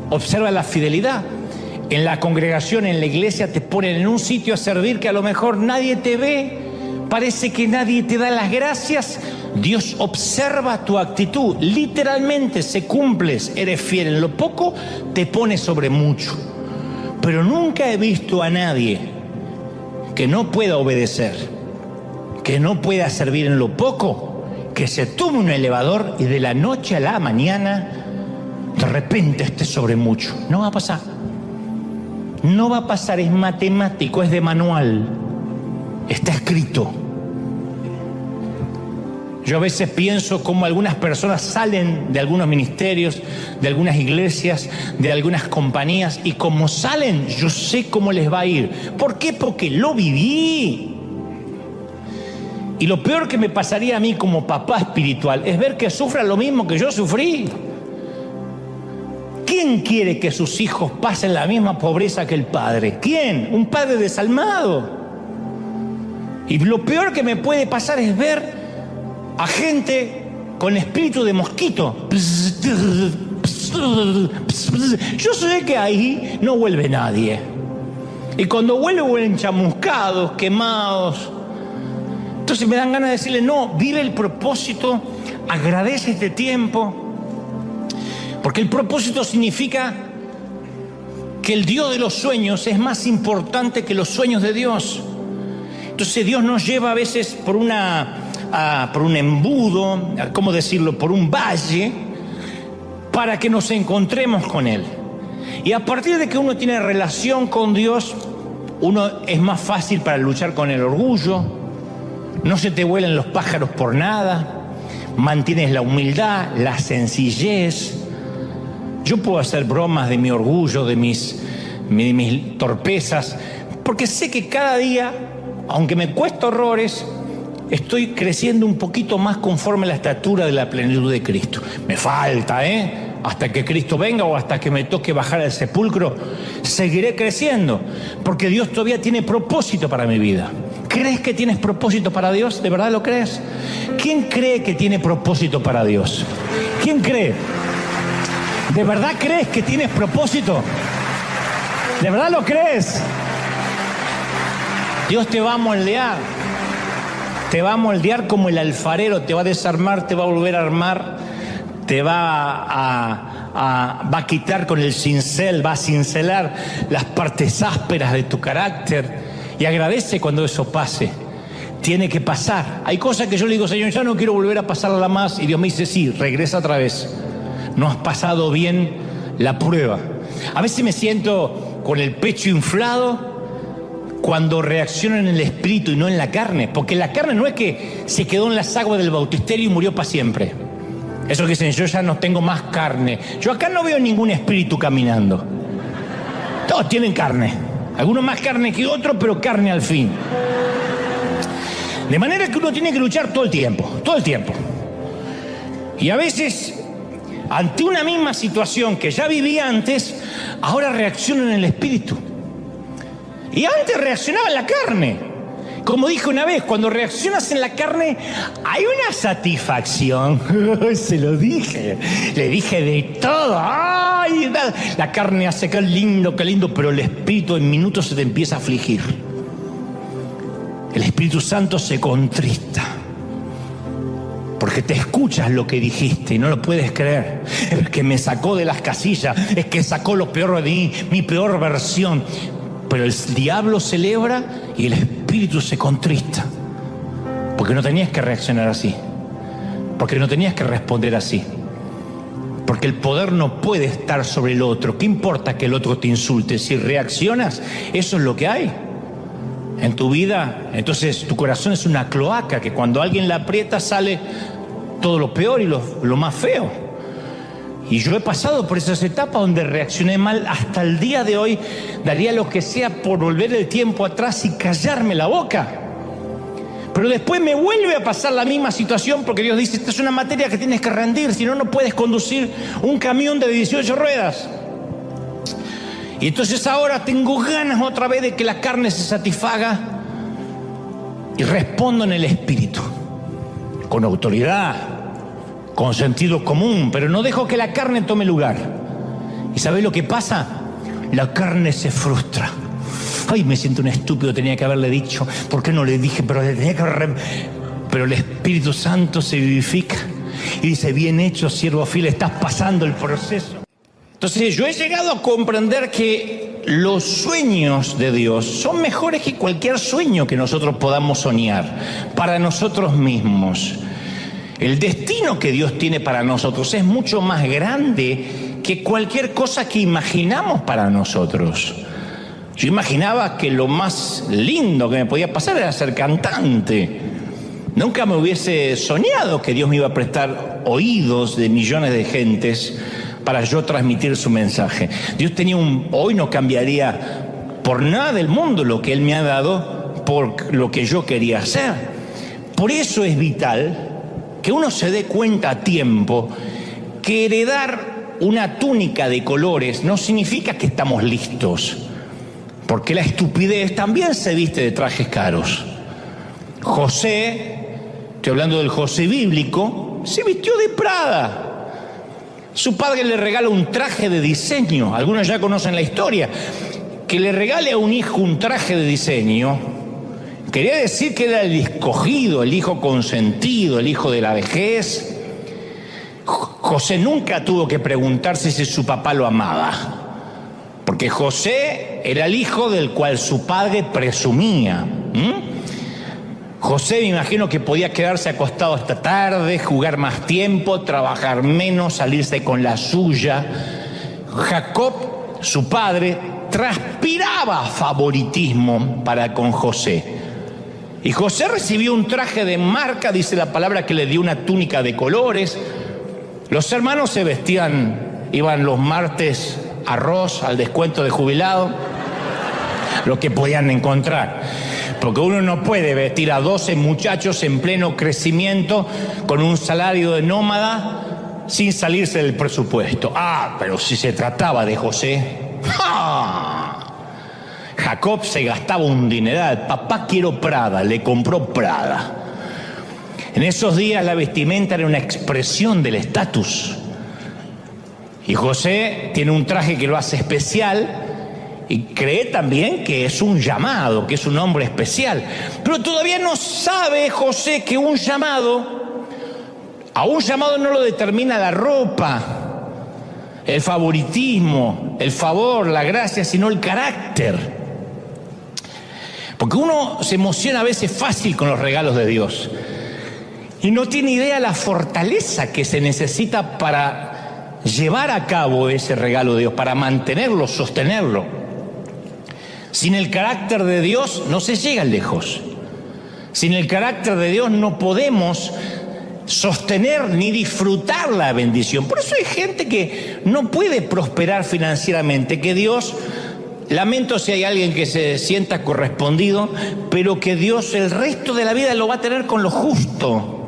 Observa la fidelidad. En la congregación, en la iglesia, te ponen en un sitio a servir que a lo mejor nadie te ve, parece que nadie te da las gracias. Dios observa tu actitud, literalmente se cumples, eres fiel en lo poco, te pone sobre mucho. Pero nunca he visto a nadie que no pueda obedecer, que no pueda servir en lo poco, que se tome un elevador y de la noche a la mañana de repente esté sobre mucho. No va a pasar. No va a pasar, es matemático, es de manual, está escrito. Yo a veces pienso cómo algunas personas salen de algunos ministerios, de algunas iglesias, de algunas compañías, y como salen, yo sé cómo les va a ir. ¿Por qué? Porque lo viví. Y lo peor que me pasaría a mí como papá espiritual es ver que sufran lo mismo que yo sufrí. ¿Quién quiere que sus hijos pasen la misma pobreza que el padre? ¿Quién? Un padre desalmado. Y lo peor que me puede pasar es ver a gente con espíritu de mosquito. Yo sé que ahí no vuelve nadie. Y cuando vuelven chamuscados, quemados. Entonces me dan ganas de decirle, no, vive el propósito, agradece este tiempo. Porque el propósito significa que el Dios de los sueños es más importante que los sueños de Dios. Entonces Dios nos lleva a veces por un embudo, ¿cómo decirlo?, por un valle, para que nos encontremos con Él. Y a partir de que uno tiene relación con Dios, uno es más fácil para luchar con el orgullo, no se te vuelan los pájaros por nada, mantienes la humildad, la sencillez. Yo puedo hacer bromas de mi orgullo, de mis torpezas, porque sé que cada día, aunque me cuesta horrores, estoy creciendo un poquito más conforme a la estatura de la plenitud de Cristo. Me falta, hasta que Cristo venga o hasta que me toque bajar al sepulcro, seguiré creciendo, porque Dios todavía tiene propósito para mi vida. ¿Crees que tienes propósito para Dios? ¿De verdad lo crees? ¿Quién cree que tiene propósito para Dios? ¿Quién cree? ¿De verdad crees que tienes propósito? ¿De verdad lo crees? Dios te va a moldear. Te va a moldear como el alfarero. Te va a desarmar, te va a volver a armar. Te va a quitar con el cincel, va a cincelar las partes ásperas de tu carácter. Y agradece cuando eso pase. Tiene que pasar. Hay cosas que yo le digo, Señor, ya no quiero volver a pasarla más. Y Dios me dice, sí, regresa otra vez. No has pasado bien la prueba. A veces me siento con el pecho inflado cuando reacciono en el espíritu y no en la carne. Porque la carne no es que se quedó en las aguas del bautisterio y murió para siempre. Eso que dicen, yo ya no tengo más carne. Yo acá no veo ningún espíritu caminando. Todos tienen carne. Algunos más carne que otros, pero carne al fin. De manera que uno tiene que luchar todo el tiempo. Todo el tiempo. Y a veces, ante una misma situación que ya viví antes, ahora reacciono en el espíritu. Y antes reaccionaba en la carne. Como dije una vez, cuando reaccionas en la carne hay una satisfacción. Se lo dije, le dije de todo. ¡Ay! La carne hace qué lindo, pero el espíritu en minutos se te empieza a afligir. El Espíritu Santo se contrista. Porque te escuchas lo que dijiste y no lo puedes creer. Es que me sacó de las casillas, es que sacó lo peor de mí, mi peor versión. Pero el diablo celebra y el espíritu se contrista. Porque no tenías que reaccionar así. Porque no tenías que responder así. Porque el poder no puede estar sobre el otro. ¿Qué importa que el otro te insulte? Si reaccionas, eso es lo que hay en tu vida. Entonces tu corazón es una cloaca que cuando alguien la aprieta sale todo lo peor y lo más feo. Y yo he pasado por esas etapas donde reaccioné mal. Hasta el día de hoy daría lo que sea por volver el tiempo atrás y callarme la boca. Pero después me vuelve a pasar la misma situación porque Dios dice, esta es una materia que tienes que rendir, si no, no puedes conducir un camión de 18 ruedas. Y entonces ahora tengo ganas otra vez de que la carne se satisfaga y respondo en el espíritu, con autoridad, con sentido común, pero no dejo que la carne tome lugar. ¿Y sabés lo que pasa? La carne se frustra. Ay, me siento un estúpido, tenía que haberle dicho. ¿Por qué no le dije? Pero le tenía que Pero el Espíritu Santo se vivifica y dice, bien hecho, siervo fiel, estás pasando el proceso. Entonces yo he llegado a comprender que los sueños de Dios son mejores que cualquier sueño que nosotros podamos soñar para nosotros mismos. El destino que Dios tiene para nosotros es mucho más grande que cualquier cosa que imaginamos para nosotros. Yo imaginaba que lo más lindo que me podía pasar era ser cantante. Nunca me hubiese soñado que Dios me iba a prestar oídos de millones de gentes para yo transmitir su mensaje. Dios tenía hoy no cambiaría por nada del mundo lo que Él me ha dado por lo que yo quería hacer. Por eso es vital que uno se dé cuenta a tiempo que heredar una túnica de colores no significa que estamos listos, porque la estupidez también se viste de trajes caros. José, estoy hablando del José bíblico, se vistió de Prada. Su padre le regala un traje de diseño, algunos ya conocen la historia. Que le regale a un hijo un traje de diseño quería decir que era el escogido, el hijo consentido, el hijo de la vejez. José nunca tuvo que preguntarse si su papá lo amaba, porque José era el hijo del cual su padre presumía. José, me imagino que podía quedarse acostado hasta tarde, jugar más tiempo, trabajar menos, salirse con la suya. Jacob, su padre, transpiraba favoritismo para con José. Y José recibió un traje de marca, dice la palabra, que le dio una túnica de colores. Los hermanos se vestían, iban los martes arroz al descuento de jubilado, lo que podían encontrar. Porque uno no puede vestir a 12 muchachos en pleno crecimiento con un salario de nómada sin salirse del presupuesto. Pero si se trataba de José, Jacob se gastaba un dineral. Papá, quiero Prada, le compró Prada. En esos días la vestimenta era una expresión del estatus. Y José tiene un traje que lo hace especial y cree también que es un llamado, que es un hombre especial. Pero todavía no sabe José que a un llamado no lo determina la ropa, el favoritismo, el favor, la gracia, sino el carácter. Porque uno se emociona a veces fácil con los regalos de Dios y no tiene idea la fortaleza que se necesita para llevar a cabo ese regalo de Dios, para mantenerlo, sostenerlo. Sin el carácter de Dios no se llega lejos. Sin el carácter de Dios no podemos sostener ni disfrutar la bendición. Por eso hay gente que no puede prosperar financieramente, que Dios, lamento si hay alguien que se sienta correspondido, pero que Dios el resto de la vida lo va a tener con lo justo,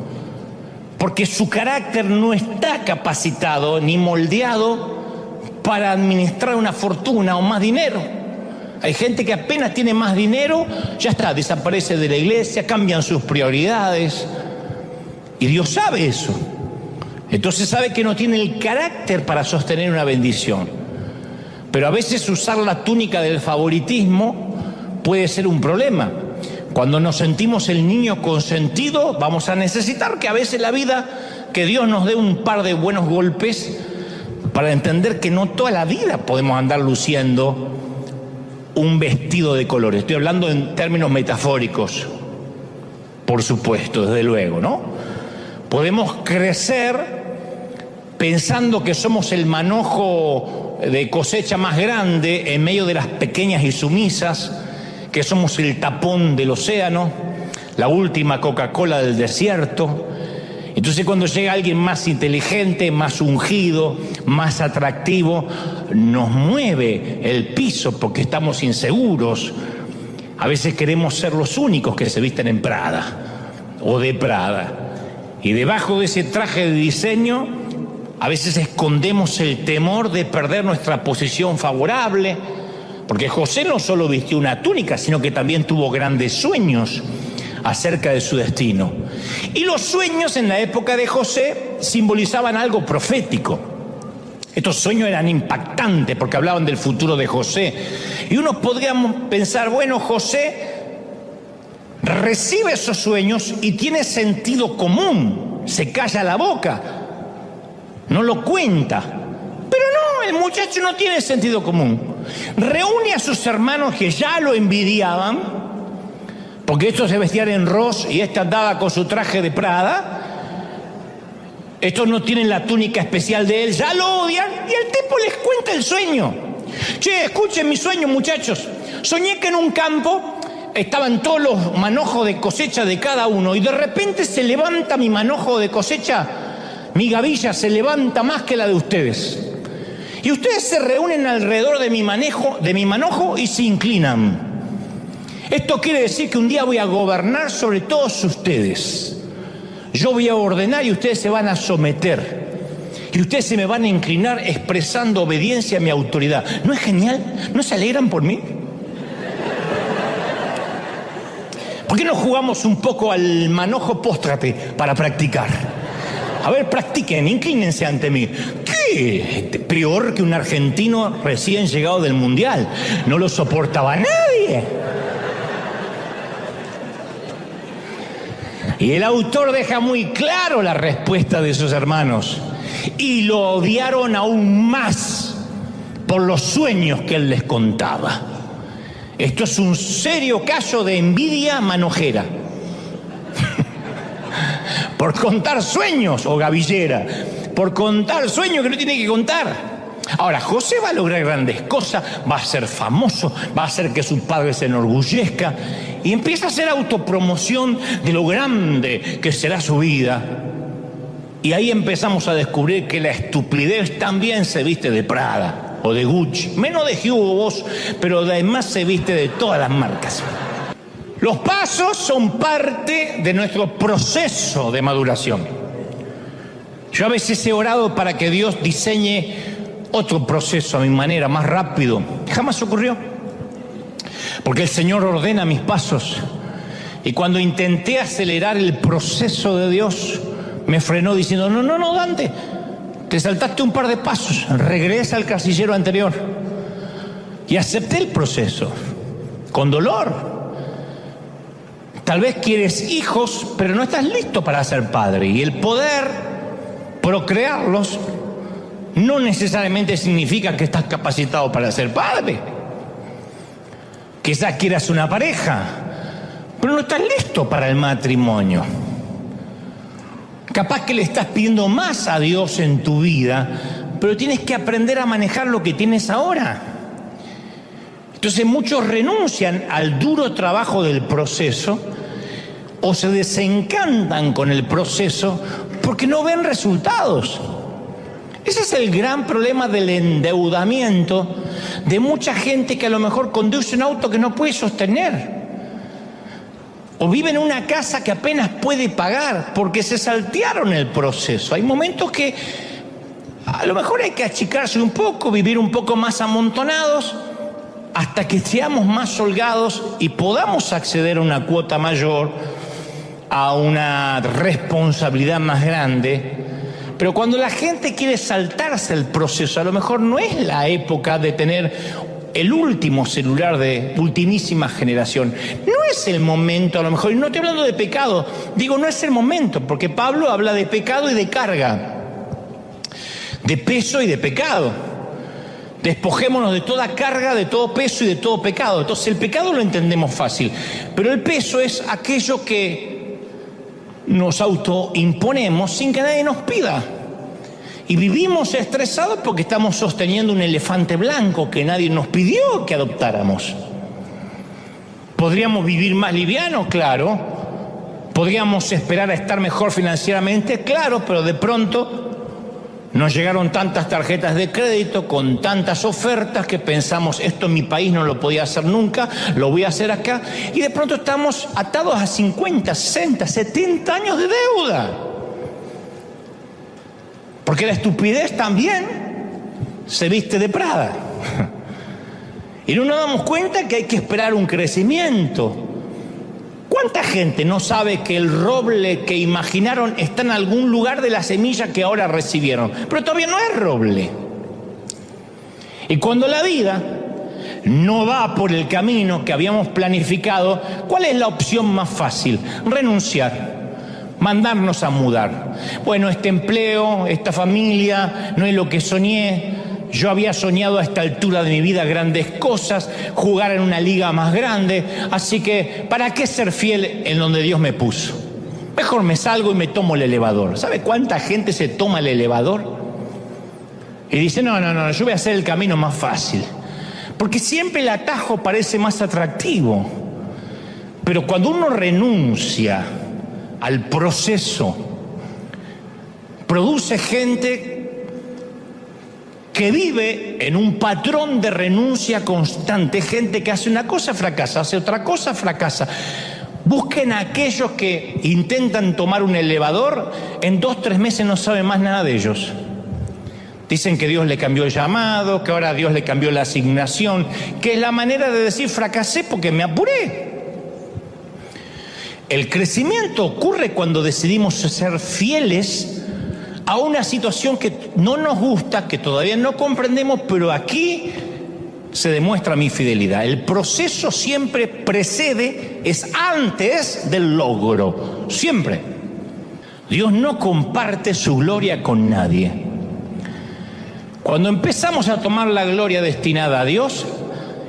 porque su carácter no está capacitado ni moldeado para administrar una fortuna o más dinero. Hay gente que apenas tiene más dinero, ya está, desaparece de la iglesia, cambian sus prioridades. Y Dios sabe eso. Entonces sabe que no tiene el carácter para sostener una bendición. Pero a veces usar la túnica del favoritismo puede ser un problema. Cuando nos sentimos el niño consentido, vamos a necesitar que a veces la vida, que Dios nos dé un par de buenos golpes para entender que no toda la vida podemos andar luciendo un vestido de colores. Estoy hablando en términos metafóricos, por supuesto, desde luego, ¿no? Podemos crecer pensando que somos el manojo de cosecha más grande en medio de las pequeñas y sumisas, que somos el tapón del océano, la última Coca-Cola del desierto. Entonces cuando llega alguien más inteligente, más ungido, más atractivo, nos mueve el piso porque estamos inseguros. A veces queremos ser los únicos que se visten en Prada o de Prada. Y debajo de ese traje de diseño, a veces escondemos el temor de perder nuestra posición favorable, porque José no solo vistió una túnica, sino que también tuvo grandes sueños acerca de su destino. Y los sueños en la época de José simbolizaban algo profético. Estos sueños eran impactantes porque hablaban del futuro de José. Y uno podríamos pensar, bueno, José recibe esos sueños y tiene sentido común, se calla la boca, no lo cuenta. Pero no, el muchacho no tiene sentido común. Reúne a sus hermanos que ya lo envidiaban, porque estos se vestían en Ross y este andaba con su traje de Prada. Estos no tienen la túnica especial de él, ya lo odian, y el tipo les cuenta el sueño. Che, escuchen mi sueño, muchachos. Soñé que en un campo estaban todos los manojos de cosecha de cada uno, y de repente se levanta mi manojo de cosecha, mi gavilla se levanta más que la de ustedes. Y ustedes se reúnen alrededor de mi manojo y se inclinan. Esto quiere decir que un día voy a gobernar sobre todos ustedes. Yo voy a ordenar y ustedes se van a someter. Y ustedes se me van a inclinar expresando obediencia a mi autoridad. ¿No es genial? ¿No se alegran por mí? ¿Por qué no jugamos un poco al manojo póstrate para practicar? A ver, practiquen, inclínense ante mí. ¿Qué? Peor que un argentino recién llegado del Mundial. No lo soportaba nadie. Y el autor deja muy claro la respuesta de sus hermanos. Y lo odiaron aún más por los sueños que él les contaba. Esto es un serio caso de envidia manojera. Por contar sueños, o gavillera, por contar sueños que no tiene que contar. Ahora, José va a lograr grandes cosas, va a ser famoso, va a hacer que su padre se enorgullezca, y empieza a hacer autopromoción de lo grande que será su vida. Y ahí empezamos a descubrir que la estupidez también se viste de Prada o de Gucci, menos de Hugo Boss, pero además se viste de todas las marcas. Los pasos son parte de nuestro proceso de maduración. Yo a veces he orado para que Dios diseñe otro proceso a mi manera, más rápido. Jamás ocurrió. Porque el Señor ordena mis pasos. Y cuando intenté acelerar el proceso de Dios, me frenó diciendo, no, Dante, te saltaste un par de pasos, regresa al casillero anterior. Y acepté el proceso, con dolor. Tal vez quieres hijos, pero no estás listo para ser padre. Y el poder procrearlos no necesariamente significa que estás capacitado para ser padre. Quizás quieras una pareja, pero no estás listo para el matrimonio. Capaz que le estás pidiendo más a Dios en tu vida, pero tienes que aprender a manejar lo que tienes ahora. Entonces muchos renuncian al duro trabajo del proceso o se desencantan con el proceso porque no ven resultados. Ese es el gran problema del endeudamiento de mucha gente que a lo mejor conduce un auto que no puede sostener. O vive en una casa que apenas puede pagar porque se saltearon el proceso. Hay momentos que a lo mejor hay que achicarse un poco, vivir un poco más amontonados, hasta que seamos más holgados y podamos acceder a una cuota mayor, a una responsabilidad más grande. Pero cuando la gente quiere saltarse el proceso, a lo mejor no es la época de tener el último celular de ultimísima generación. No es el momento, a lo mejor, y no estoy hablando de pecado, digo, no es el momento, porque Pablo habla de pecado y de carga, de peso y de pecado. Despojémonos de toda carga, de todo peso y de todo pecado. Entonces el pecado lo entendemos fácil, pero el peso es aquello que nos autoimponemos sin que nadie nos pida. Y vivimos estresados porque estamos sosteniendo un elefante blanco que nadie nos pidió que adoptáramos. ¿Podríamos vivir más livianos? Claro. ¿Podríamos esperar a estar mejor financieramente? Claro, pero de pronto nos llegaron tantas tarjetas de crédito con tantas ofertas que pensamos, esto en mi país no lo podía hacer nunca, lo voy a hacer acá. Y de pronto estamos atados a 50, 60, 70 años de deuda. Porque la estupidez también se viste de Prada. Y no nos damos cuenta que hay que esperar un crecimiento. ¿Cuánta gente no sabe que el roble que imaginaron está en algún lugar de la semilla que ahora recibieron? Pero todavía no es roble. Y cuando la vida no va por el camino que habíamos planificado, ¿cuál es la opción más fácil? Renunciar. Mandarnos a mudar. Bueno, este empleo, esta familia, no es lo que soñé. Yo había soñado a esta altura de mi vida grandes cosas, jugar en una liga más grande, así que ¿para qué ser fiel en donde Dios me puso? Mejor me salgo y me tomo el elevador. ¿Sabe cuánta gente se toma el elevador? Y dice, no, yo voy a hacer el camino más fácil. Porque siempre el atajo parece más atractivo. Pero cuando uno renuncia al proceso, produce gente que vive en un patrón de renuncia constante, gente que hace una cosa, fracasa, hace otra cosa, fracasa. Busquen a aquellos que intentan tomar un elevador, en 2 o 3 meses no saben más nada de ellos. Dicen que Dios le cambió el llamado, que ahora Dios le cambió la asignación, que es la manera de decir fracasé porque me apuré. El crecimiento ocurre cuando decidimos ser fieles a una situación que no nos gusta, que todavía no comprendemos, pero aquí se demuestra mi fidelidad. El proceso siempre precede, es antes del logro, siempre. Dios no comparte su gloria con nadie. Cuando empezamos a tomar la gloria destinada a Dios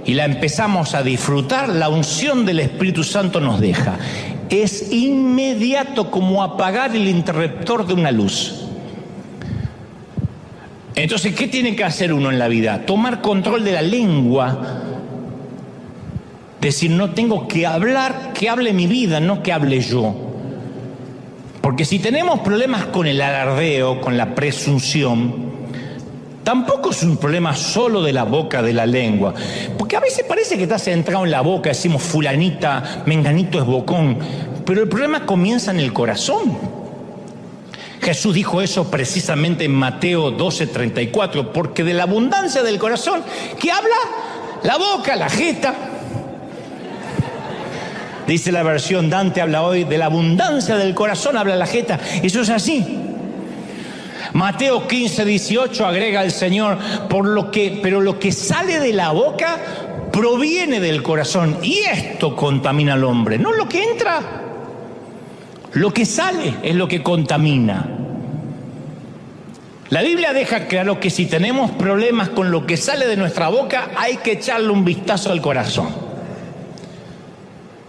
y la empezamos a disfrutar, la unción del Espíritu Santo nos deja. Es inmediato, como apagar el interruptor de una luz. Entonces, ¿qué tiene que hacer uno en la vida? Tomar control de la lengua. Decir, no tengo que hablar, que hable mi vida, no que hable yo. Porque si tenemos problemas con el alardeo, con la presunción, tampoco es un problema solo de la boca, de la lengua. Porque a veces parece que está centrado en la boca, decimos fulanita, menganito es bocón. Pero el problema comienza en el corazón. Jesús dijo eso precisamente en Mateo 12:34, porque de la abundancia del corazón, ¿qué habla? La boca, la jeta. Dice la versión Dante, habla hoy, de la abundancia del corazón habla la jeta. Eso es así. Mateo 15:18 agrega el Señor, pero lo que sale de la boca proviene del corazón, y esto contamina al hombre, no lo que entra. Lo que sale es lo que contamina. La Biblia deja claro que si tenemos problemas con lo que sale de nuestra boca, hay que echarle un vistazo al corazón.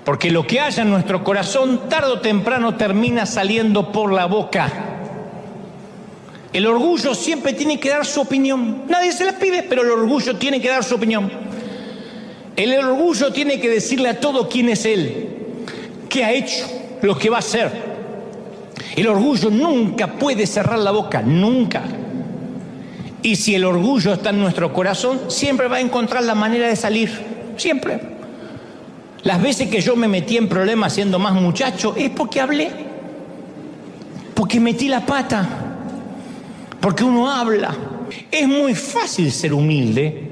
Porque lo que haya en nuestro corazón, tarde o temprano termina saliendo por la boca. El orgullo siempre tiene que dar su opinión. Nadie se la pide, pero el orgullo tiene que dar su opinión. El orgullo tiene que decirle a todo quién es él, qué ha hecho, lo que va a hacer. El orgullo nunca puede cerrar la boca, nunca. Y si el orgullo está en nuestro corazón, siempre va a encontrar la manera de salir, siempre. Las veces que yo me metí en problemas siendo más muchacho, es porque hablé, porque metí la pata, porque uno habla. Es muy fácil ser humilde,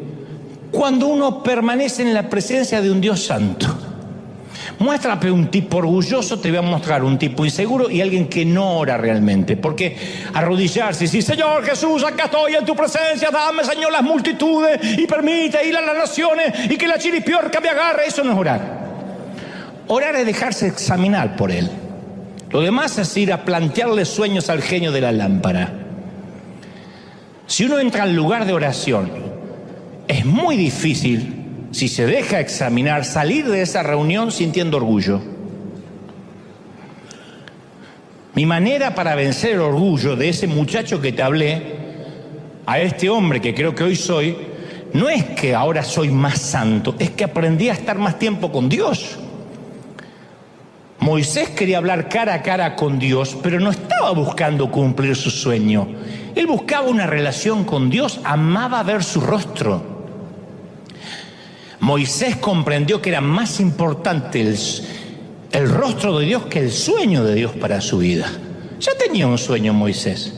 Cuando uno permanece en la presencia de un Dios santo. Muéstrame un tipo orgulloso, te voy a mostrar un tipo inseguro y alguien que no ora realmente. Porque arrodillarse y decir, Señor Jesús, acá estoy en tu presencia, dame, Señor, las multitudes y permite ir a las naciones y que la chiripiorca me agarre, eso no es orar. Orar es dejarse examinar por Él. Lo demás es ir a plantearle sueños al genio de la lámpara. Si uno entra al lugar de oración, es muy difícil, si se deja examinar, salir de esa reunión sintiendo orgullo. Mi manera para vencer el orgullo de ese muchacho que te hablé, a este hombre que creo que hoy soy, no es que ahora soy más santo, es que aprendí a estar más tiempo con Dios. Moisés quería hablar cara a cara con Dios, pero no estaba buscando cumplir su sueño. Él buscaba una relación con Dios, amaba ver su rostro. Moisés comprendió que era más importante el rostro de Dios que el sueño de Dios para su vida. Ya tenía un sueño Moisés.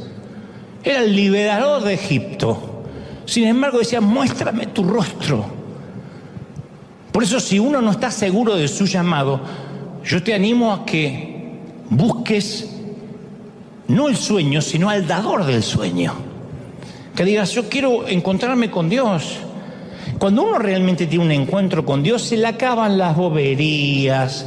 Era el liberador de Egipto. Sin embargo decía, muéstrame tu rostro. Por eso, si uno no está seguro de su llamado, yo te animo a que busques no el sueño, sino al dador del sueño. Que digas, yo quiero encontrarme con Dios. Cuando uno realmente tiene un encuentro con Dios, se le acaban las boberías,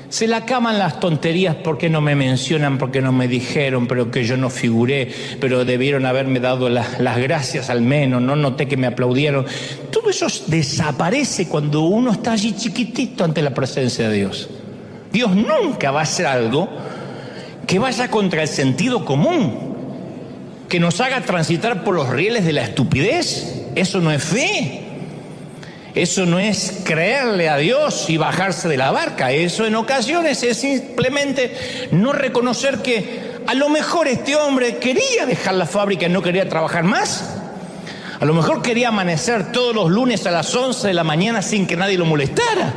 se le acaban las tonterías, porque no me mencionan, porque no me dijeron, pero que yo no figuré, pero debieron haberme dado las gracias al menos, no noté que me aplaudieron. Todo eso desaparece cuando uno está allí chiquitito ante la presencia de Dios. Dios nunca va a hacer algo que vaya contra el sentido común, que nos haga transitar por los rieles de la estupidez. Eso no es fe. Eso no es creerle a Dios y bajarse de la barca. Eso en ocasiones es simplemente no reconocer que a lo mejor este hombre quería dejar la fábrica y no quería trabajar más. A lo mejor quería amanecer todos los lunes a las 11 de la mañana sin que nadie lo molestara.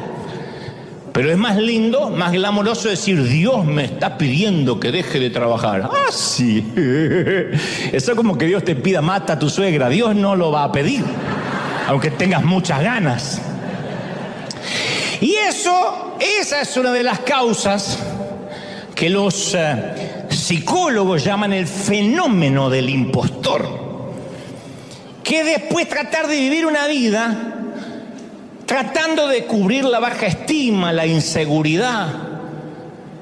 Pero es más lindo, más glamoroso decir, Dios me está pidiendo que deje de trabajar. Ah, sí. Eso es como que Dios te pida, mata a tu suegra. Dios no lo va a pedir, aunque tengas muchas ganas. Y esa es una de las causas que los psicólogos llaman el fenómeno del impostor. Que después tratar de vivir una vida tratando de cubrir la baja estima, la inseguridad.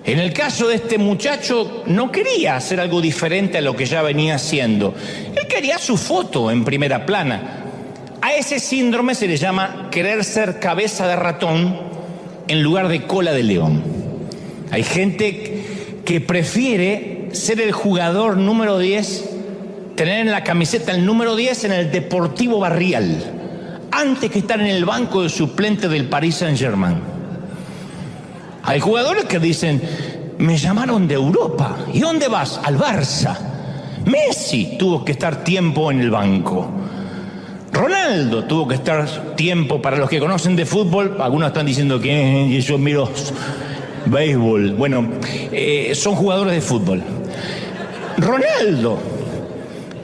En el caso de este muchacho, no quería hacer algo diferente a lo que ya venía haciendo. Él quería su foto en primera plana. A ese síndrome se le llama querer ser cabeza de ratón en lugar de cola de león. Hay gente que prefiere ser el jugador número 10, tener en la camiseta el número 10 en el Deportivo Barrial, antes que estar en el banco de suplente del Paris Saint-Germain. Hay jugadores que dicen, me llamaron de Europa. ¿Y dónde vas? Al Barça. Messi tuvo que estar tiempo en el banco. Ronaldo tuvo que estar tiempo, para los que conocen de fútbol, algunos están diciendo que yo miro béisbol. Bueno, son jugadores de fútbol. Ronaldo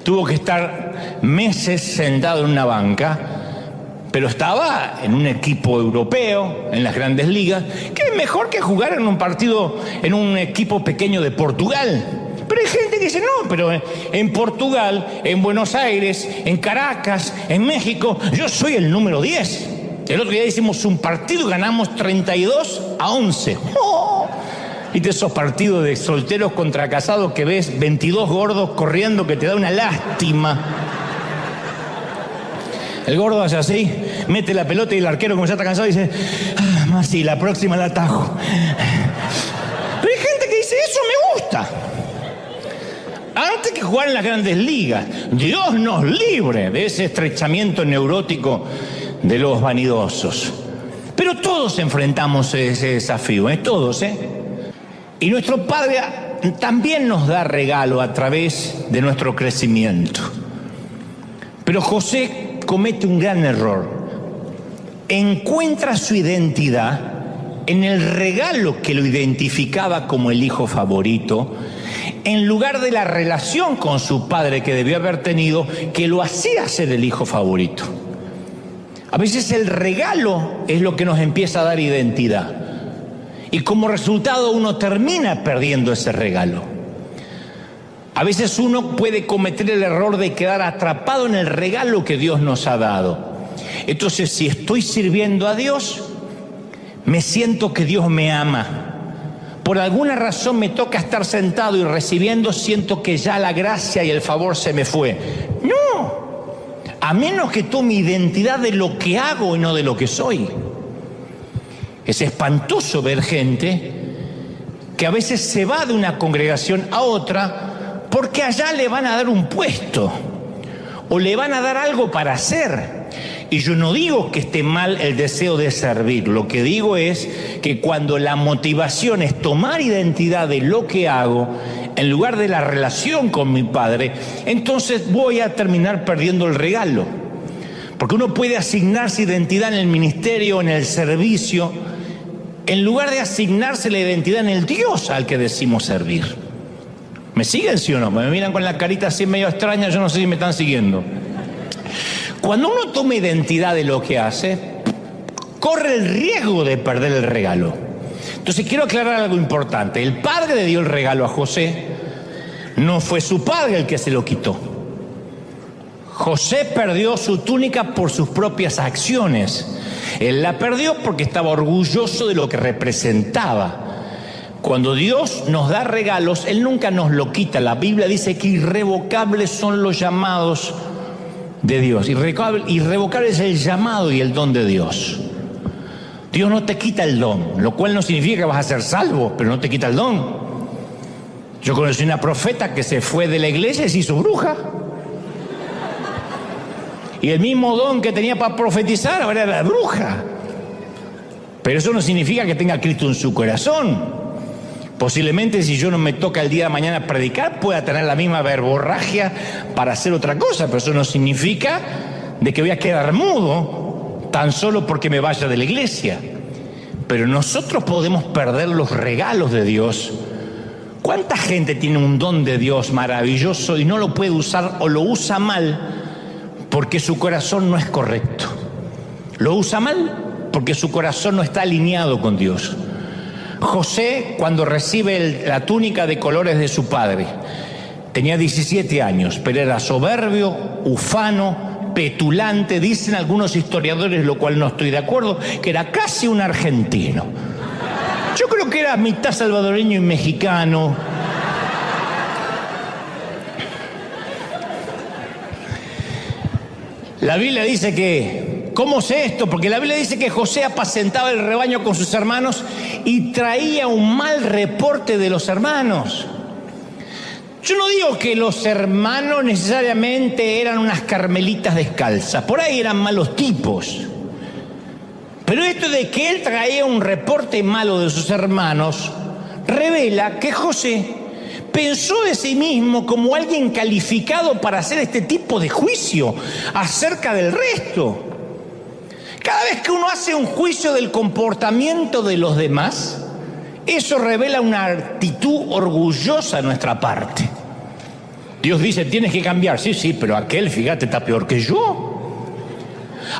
tuvo que estar meses sentado en una banca, pero estaba en un equipo europeo, en las grandes ligas, que es mejor que jugar en un partido, en un equipo pequeño de Portugal. Pero hay gente que dice, no, pero en Portugal, en Buenos Aires, en Caracas, en México, yo soy el número 10. El otro día hicimos un partido y ganamos 32-11. ¡Oh! ¿Viste esos partidos de solteros contra casados que ves 22 gordos corriendo que te da una lástima? El gordo hace así, mete la pelota y el arquero, como ya está cansado, dice, más sí, la próxima la atajo. Pero hay gente que dice, eso me gusta. Antes que jugar en las grandes ligas, Dios nos libre de ese estrechamiento neurótico de los vanidosos. Pero todos enfrentamos ese desafío, todos, Y nuestro Padre también nos da regalo a través de nuestro crecimiento. Pero José comete un gran error. Encuentra su identidad en el regalo que lo identificaba como el hijo favorito, en lugar de la relación con su padre que debió haber tenido, que lo hacía ser el hijo favorito. A veces el regalo es lo que nos empieza a dar identidad. Y como resultado uno termina perdiendo ese regalo. A veces uno puede cometer el error de quedar atrapado en el regalo que Dios nos ha dado. Entonces, si estoy sirviendo a Dios, me siento que Dios me ama. Por alguna razón me toca estar sentado y recibiendo, siento que ya la gracia y el favor se me fue. No. A menos que tome identidad de lo que hago y no de lo que soy. Es espantoso ver gente que a veces se va de una congregación a otra porque allá le van a dar un puesto o le van a dar algo para hacer. Y yo no digo que esté mal el deseo de servir, lo que digo es que cuando la motivación es tomar identidad de lo que hago, en lugar de la relación con mi Padre, entonces voy a terminar perdiendo el regalo. Porque uno puede asignarse identidad en el ministerio, en el servicio, en lugar de asignarse la identidad en el Dios al que decimos servir. ¿Me siguen, sí o no? Me miran con la carita así medio extraña, yo no sé si me están siguiendo. Cuando uno toma identidad de lo que hace, corre el riesgo de perder el regalo. Entonces quiero aclarar algo importante. El padre le dio el regalo a José, no fue su padre el que se lo quitó. José perdió su túnica por sus propias acciones. Él la perdió porque estaba orgulloso de lo que representaba. Cuando Dios nos da regalos, Él nunca nos lo quita. La Biblia dice que irrevocables son los llamados de Dios. Irrevocable es el llamado y el don de Dios. Dios no te quita el don, lo cual no significa que vas a ser salvo, pero no te quita el don. Yo conocí una profeta que se fue de la iglesia y se hizo bruja. Y el mismo don que tenía para profetizar ahora era bruja. Pero eso no significa que tenga Cristo en su corazón. Posiblemente si yo no me toca el día de mañana predicar, pueda tener la misma verborragia para hacer otra cosa, pero eso no significa de que voy a quedar mudo tan solo porque me vaya de la iglesia. Pero nosotros podemos perder los regalos de Dios. ¿Cuánta gente tiene un don de Dios maravilloso y no lo puede usar o lo usa mal porque su corazón no es correcto? Lo usa mal porque su corazón no está alineado con Dios. José, cuando recibe la túnica de colores de su padre, tenía 17 años, pero era soberbio, ufano, petulante, dicen algunos historiadores, lo cual no estoy de acuerdo, que era casi un argentino. Yo creo que era mitad salvadoreño y mexicano. La Biblia dice que... ¿Cómo sé esto? Porque la Biblia dice que José apacentaba el rebaño con sus hermanos y traía un mal reporte de los hermanos. Yo no digo que los hermanos necesariamente eran unas carmelitas descalzas, por ahí eran malos tipos. Pero esto de que él traía un reporte malo de sus hermanos revela que José pensó de sí mismo como alguien calificado para hacer este tipo de juicio acerca del resto. Cada vez que uno hace un juicio del comportamiento de los demás, eso revela una actitud orgullosa de nuestra parte. Dios dice, tienes que cambiar. Sí, pero aquel, fíjate, está peor que yo.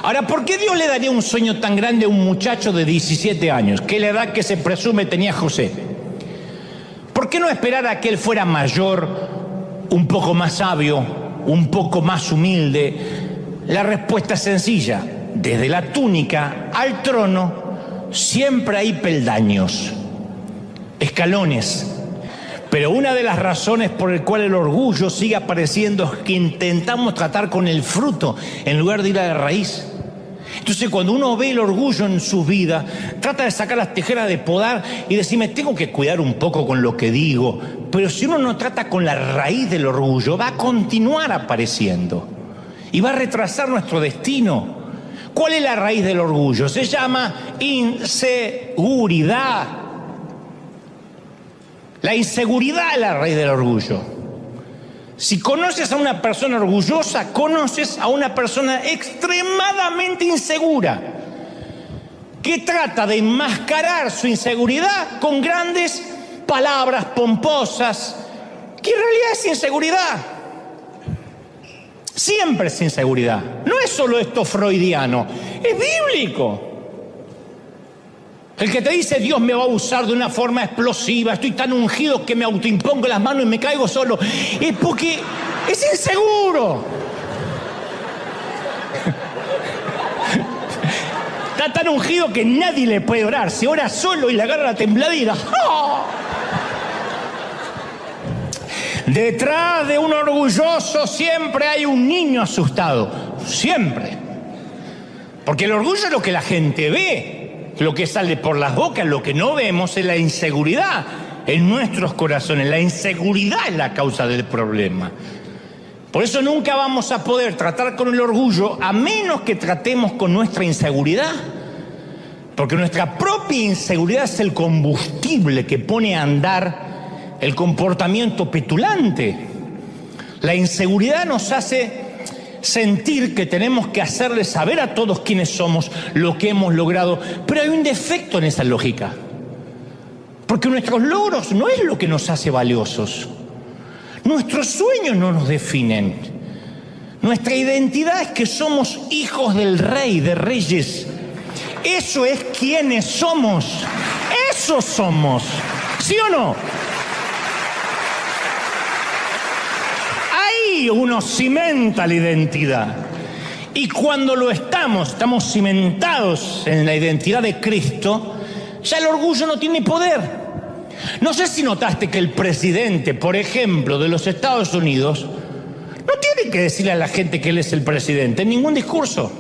Ahora, ¿por qué Dios le daría un sueño tan grande a un muchacho de 17 años? ¿Qué la edad que se presume tenía José? ¿Por qué no esperar a que él fuera mayor, un poco más sabio, un poco más humilde? La respuesta es sencilla. Desde la túnica al trono siempre hay peldaños, escalones. Pero una de las razones por el cual el orgullo sigue apareciendo es que intentamos tratar con el fruto en lugar de ir a la raíz. Entonces cuando uno ve el orgullo en su vida, trata de sacar las tijeras de podar y decirme, tengo que cuidar un poco con lo que digo. Pero si uno no trata con la raíz del orgullo, va a continuar apareciendo y va a retrasar nuestro destino. ¿Cuál es la raíz del orgullo? Se llama inseguridad. La inseguridad es la raíz del orgullo. Si conoces a una persona orgullosa, conoces a una persona extremadamente insegura, que trata de enmascarar su inseguridad con grandes palabras pomposas, que en realidad es inseguridad. Siempre es inseguridad. No es solo esto freudiano, es bíblico. El que te dice Dios me va a usar de una forma explosiva, estoy tan ungido que me autoimpongo las manos y me caigo solo, es porque es inseguro. Está tan ungido que nadie le puede orar, se ora solo y le agarra la tembladera. ¡Oh! Detrás de un orgulloso siempre hay un niño asustado, siempre. Porque el orgullo es lo que la gente ve, lo que sale por las bocas. Lo que no vemos es la inseguridad en nuestros corazones. La inseguridad es la causa del problema. Por eso nunca vamos a poder tratar con el orgullo a menos que tratemos con nuestra inseguridad. Porque nuestra propia inseguridad es el combustible que pone a andar el comportamiento petulante. La inseguridad nos hace sentir que tenemos que hacerle saber a todos quiénes somos, lo que hemos logrado. Pero hay un defecto en esa lógica. Porque nuestros logros no es lo que nos hace valiosos. Nuestros sueños no nos definen. Nuestra identidad es que somos hijos del Rey, de Reyes. Eso es quienes somos. Eso somos. ¿Sí o no? Ahí uno cimenta la identidad. Y cuando lo estamos cimentados en la identidad de Cristo, ya el orgullo no tiene poder. No sé si notaste que el presidente, por ejemplo, de los Estados Unidos, no tiene que decirle a la gente que él es el presidente en ningún discurso.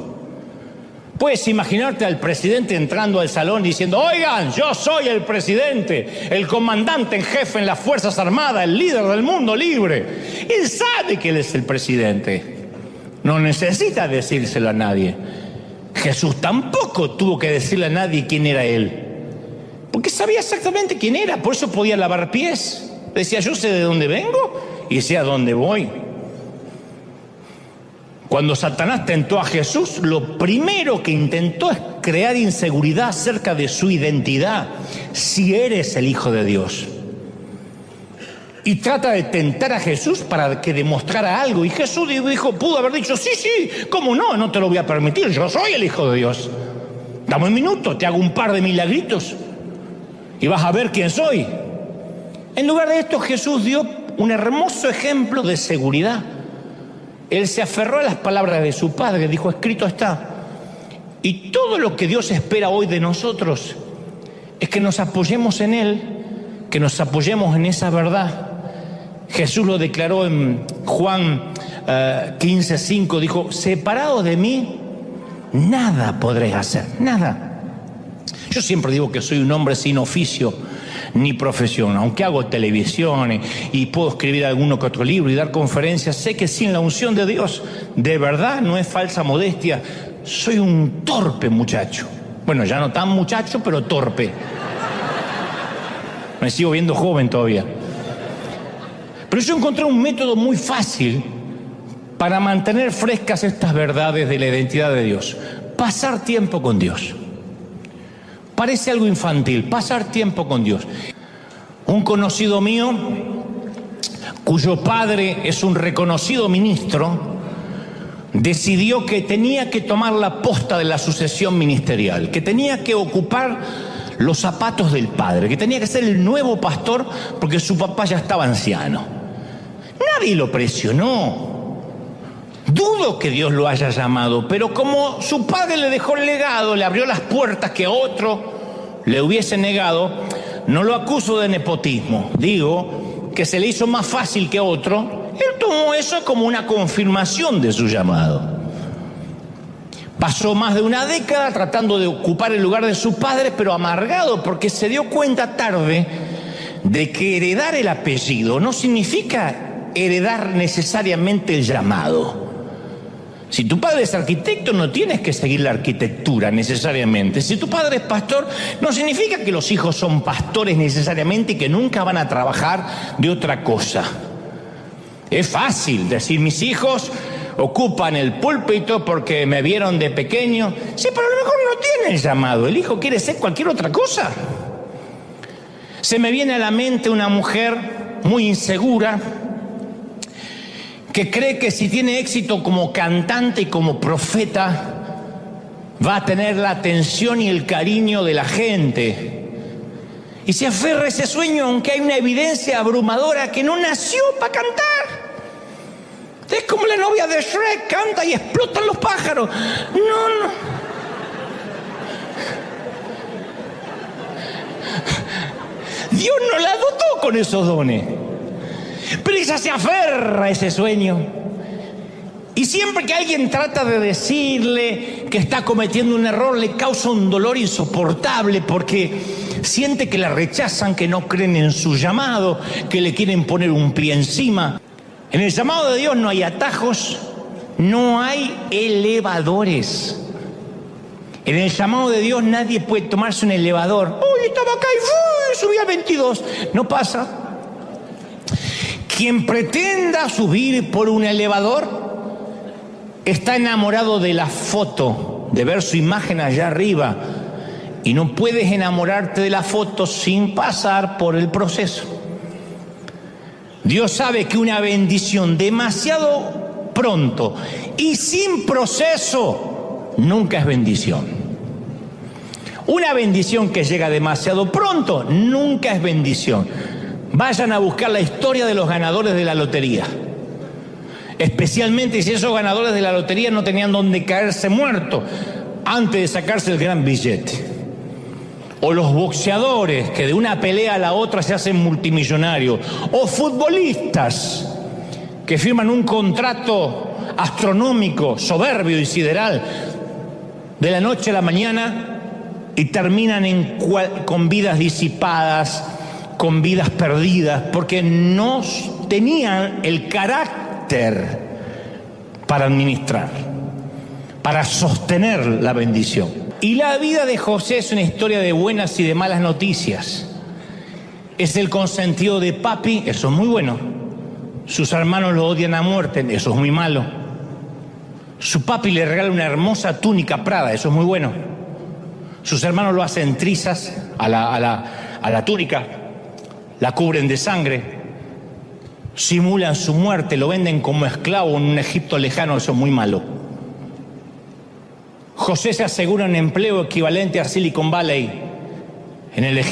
Puedes imaginarte al presidente entrando al salón diciendo: oigan, yo soy el presidente, el comandante en jefe en las Fuerzas Armadas, el líder del mundo libre. Él sabe que él es el presidente. No necesita decírselo a nadie. Jesús tampoco tuvo que decirle a nadie quién era él. Porque sabía exactamente quién era, por eso podía lavar pies. Decía: yo sé de dónde vengo y sé a dónde voy. Cuando Satanás tentó a Jesús, lo primero que intentó es crear inseguridad acerca de su identidad. Si eres el Hijo de Dios. Y trata de tentar a Jesús para que demostrara algo. Y Jesús pudo haber dicho: sí, ¿cómo no? No te lo voy a permitir, yo soy el Hijo de Dios. Dame un minuto, te hago un par de milagritos y vas a ver quién soy. En lugar de esto, Jesús dio un hermoso ejemplo de seguridad. Él se aferró a las palabras de su Padre, dijo: escrito está. Y todo lo que Dios espera hoy de nosotros es que nos apoyemos en Él, que nos apoyemos en esa verdad. Jesús lo declaró en Juan 15:5, dijo: separados de mí, nada podréis hacer, nada. Yo siempre digo que soy un hombre sin oficio ni profesión, aunque hago televisión y puedo escribir alguno que otro libro y dar conferencias, sé que sin la unción de Dios, de verdad, no es falsa modestia, soy un torpe muchacho. Bueno, ya no tan muchacho, pero torpe. Me sigo viendo joven todavía. Pero yo encontré un método muy fácil para mantener frescas estas verdades de la identidad de Dios: pasar tiempo con Dios. Parece algo infantil, pasar tiempo con Dios. Un conocido mío, cuyo padre es un reconocido ministro, decidió que tenía que tomar la posta de la sucesión ministerial, que tenía que ocupar los zapatos del padre, que tenía que ser el nuevo pastor porque su papá ya estaba anciano. Nadie lo presionó. Dudo que Dios lo haya llamado, pero como su padre le dejó el legado, le abrió las puertas que a otro le hubiese negado, no lo acuso de nepotismo. Digo que se le hizo más fácil que a otro. Él tomó eso como una confirmación de su llamado. Pasó más de una década tratando de ocupar el lugar de su padre, pero amargado porque se dio cuenta tarde de que heredar el apellido no significa heredar necesariamente el llamado. Si tu padre es arquitecto, no tienes que seguir la arquitectura necesariamente. Si tu padre es pastor, no significa que los hijos son pastores necesariamente y que nunca van a trabajar de otra cosa. Es fácil decir: mis hijos ocupan el púlpito porque me vieron de pequeño. Sí, pero a lo mejor no tienen llamado. El hijo quiere ser cualquier otra cosa. Se me viene a la mente una mujer muy insegura que cree que si tiene éxito como cantante y como profeta, va a tener la atención y el cariño de la gente. Y se aferra a ese sueño, aunque hay una evidencia abrumadora que no nació para cantar. Es como la novia de Shrek, canta y explotan los pájaros. No. Dios no la dotó con esos dones. Pero ella se aferra a ese sueño. Y siempre que alguien trata de decirle que está cometiendo un error, le causa un dolor insoportable porque siente que la rechazan, que no creen en su llamado, que le quieren poner un pie encima. En el llamado de Dios no hay atajos, no hay elevadores. En el llamado de Dios nadie puede tomarse un elevador. ¡Uy, estaba acá y subí al 22! No pasa. Quien pretenda subir por un elevador está enamorado de la foto, de ver su imagen allá arriba. Y no puedes enamorarte de la foto sin pasar por el proceso. Dios sabe que una bendición demasiado pronto y sin proceso nunca es bendición. Una bendición que llega demasiado pronto nunca es bendición. Vayan a buscar la historia de los ganadores de la lotería. Especialmente si esos ganadores de la lotería no tenían donde caerse muertos antes de sacarse el gran billete. O los boxeadores que de una pelea a la otra se hacen multimillonarios. O futbolistas que firman un contrato astronómico, soberbio y sideral de la noche a la mañana y terminan con vidas disipadas, con vidas perdidas, porque no tenían el carácter para administrar, para sostener la bendición. Y la vida de José es una historia de buenas y de malas noticias. Es el consentido de papi, eso es muy bueno. Sus hermanos lo odian a muerte, eso es muy malo. Su papi le regala una hermosa túnica Prada, eso es muy bueno. Sus hermanos lo hacen trizas a la túnica, la cubren de sangre, simulan su muerte, lo venden como esclavo en un Egipto lejano, eso es muy malo. José se asegura un empleo equivalente a Silicon Valley en el Egipto.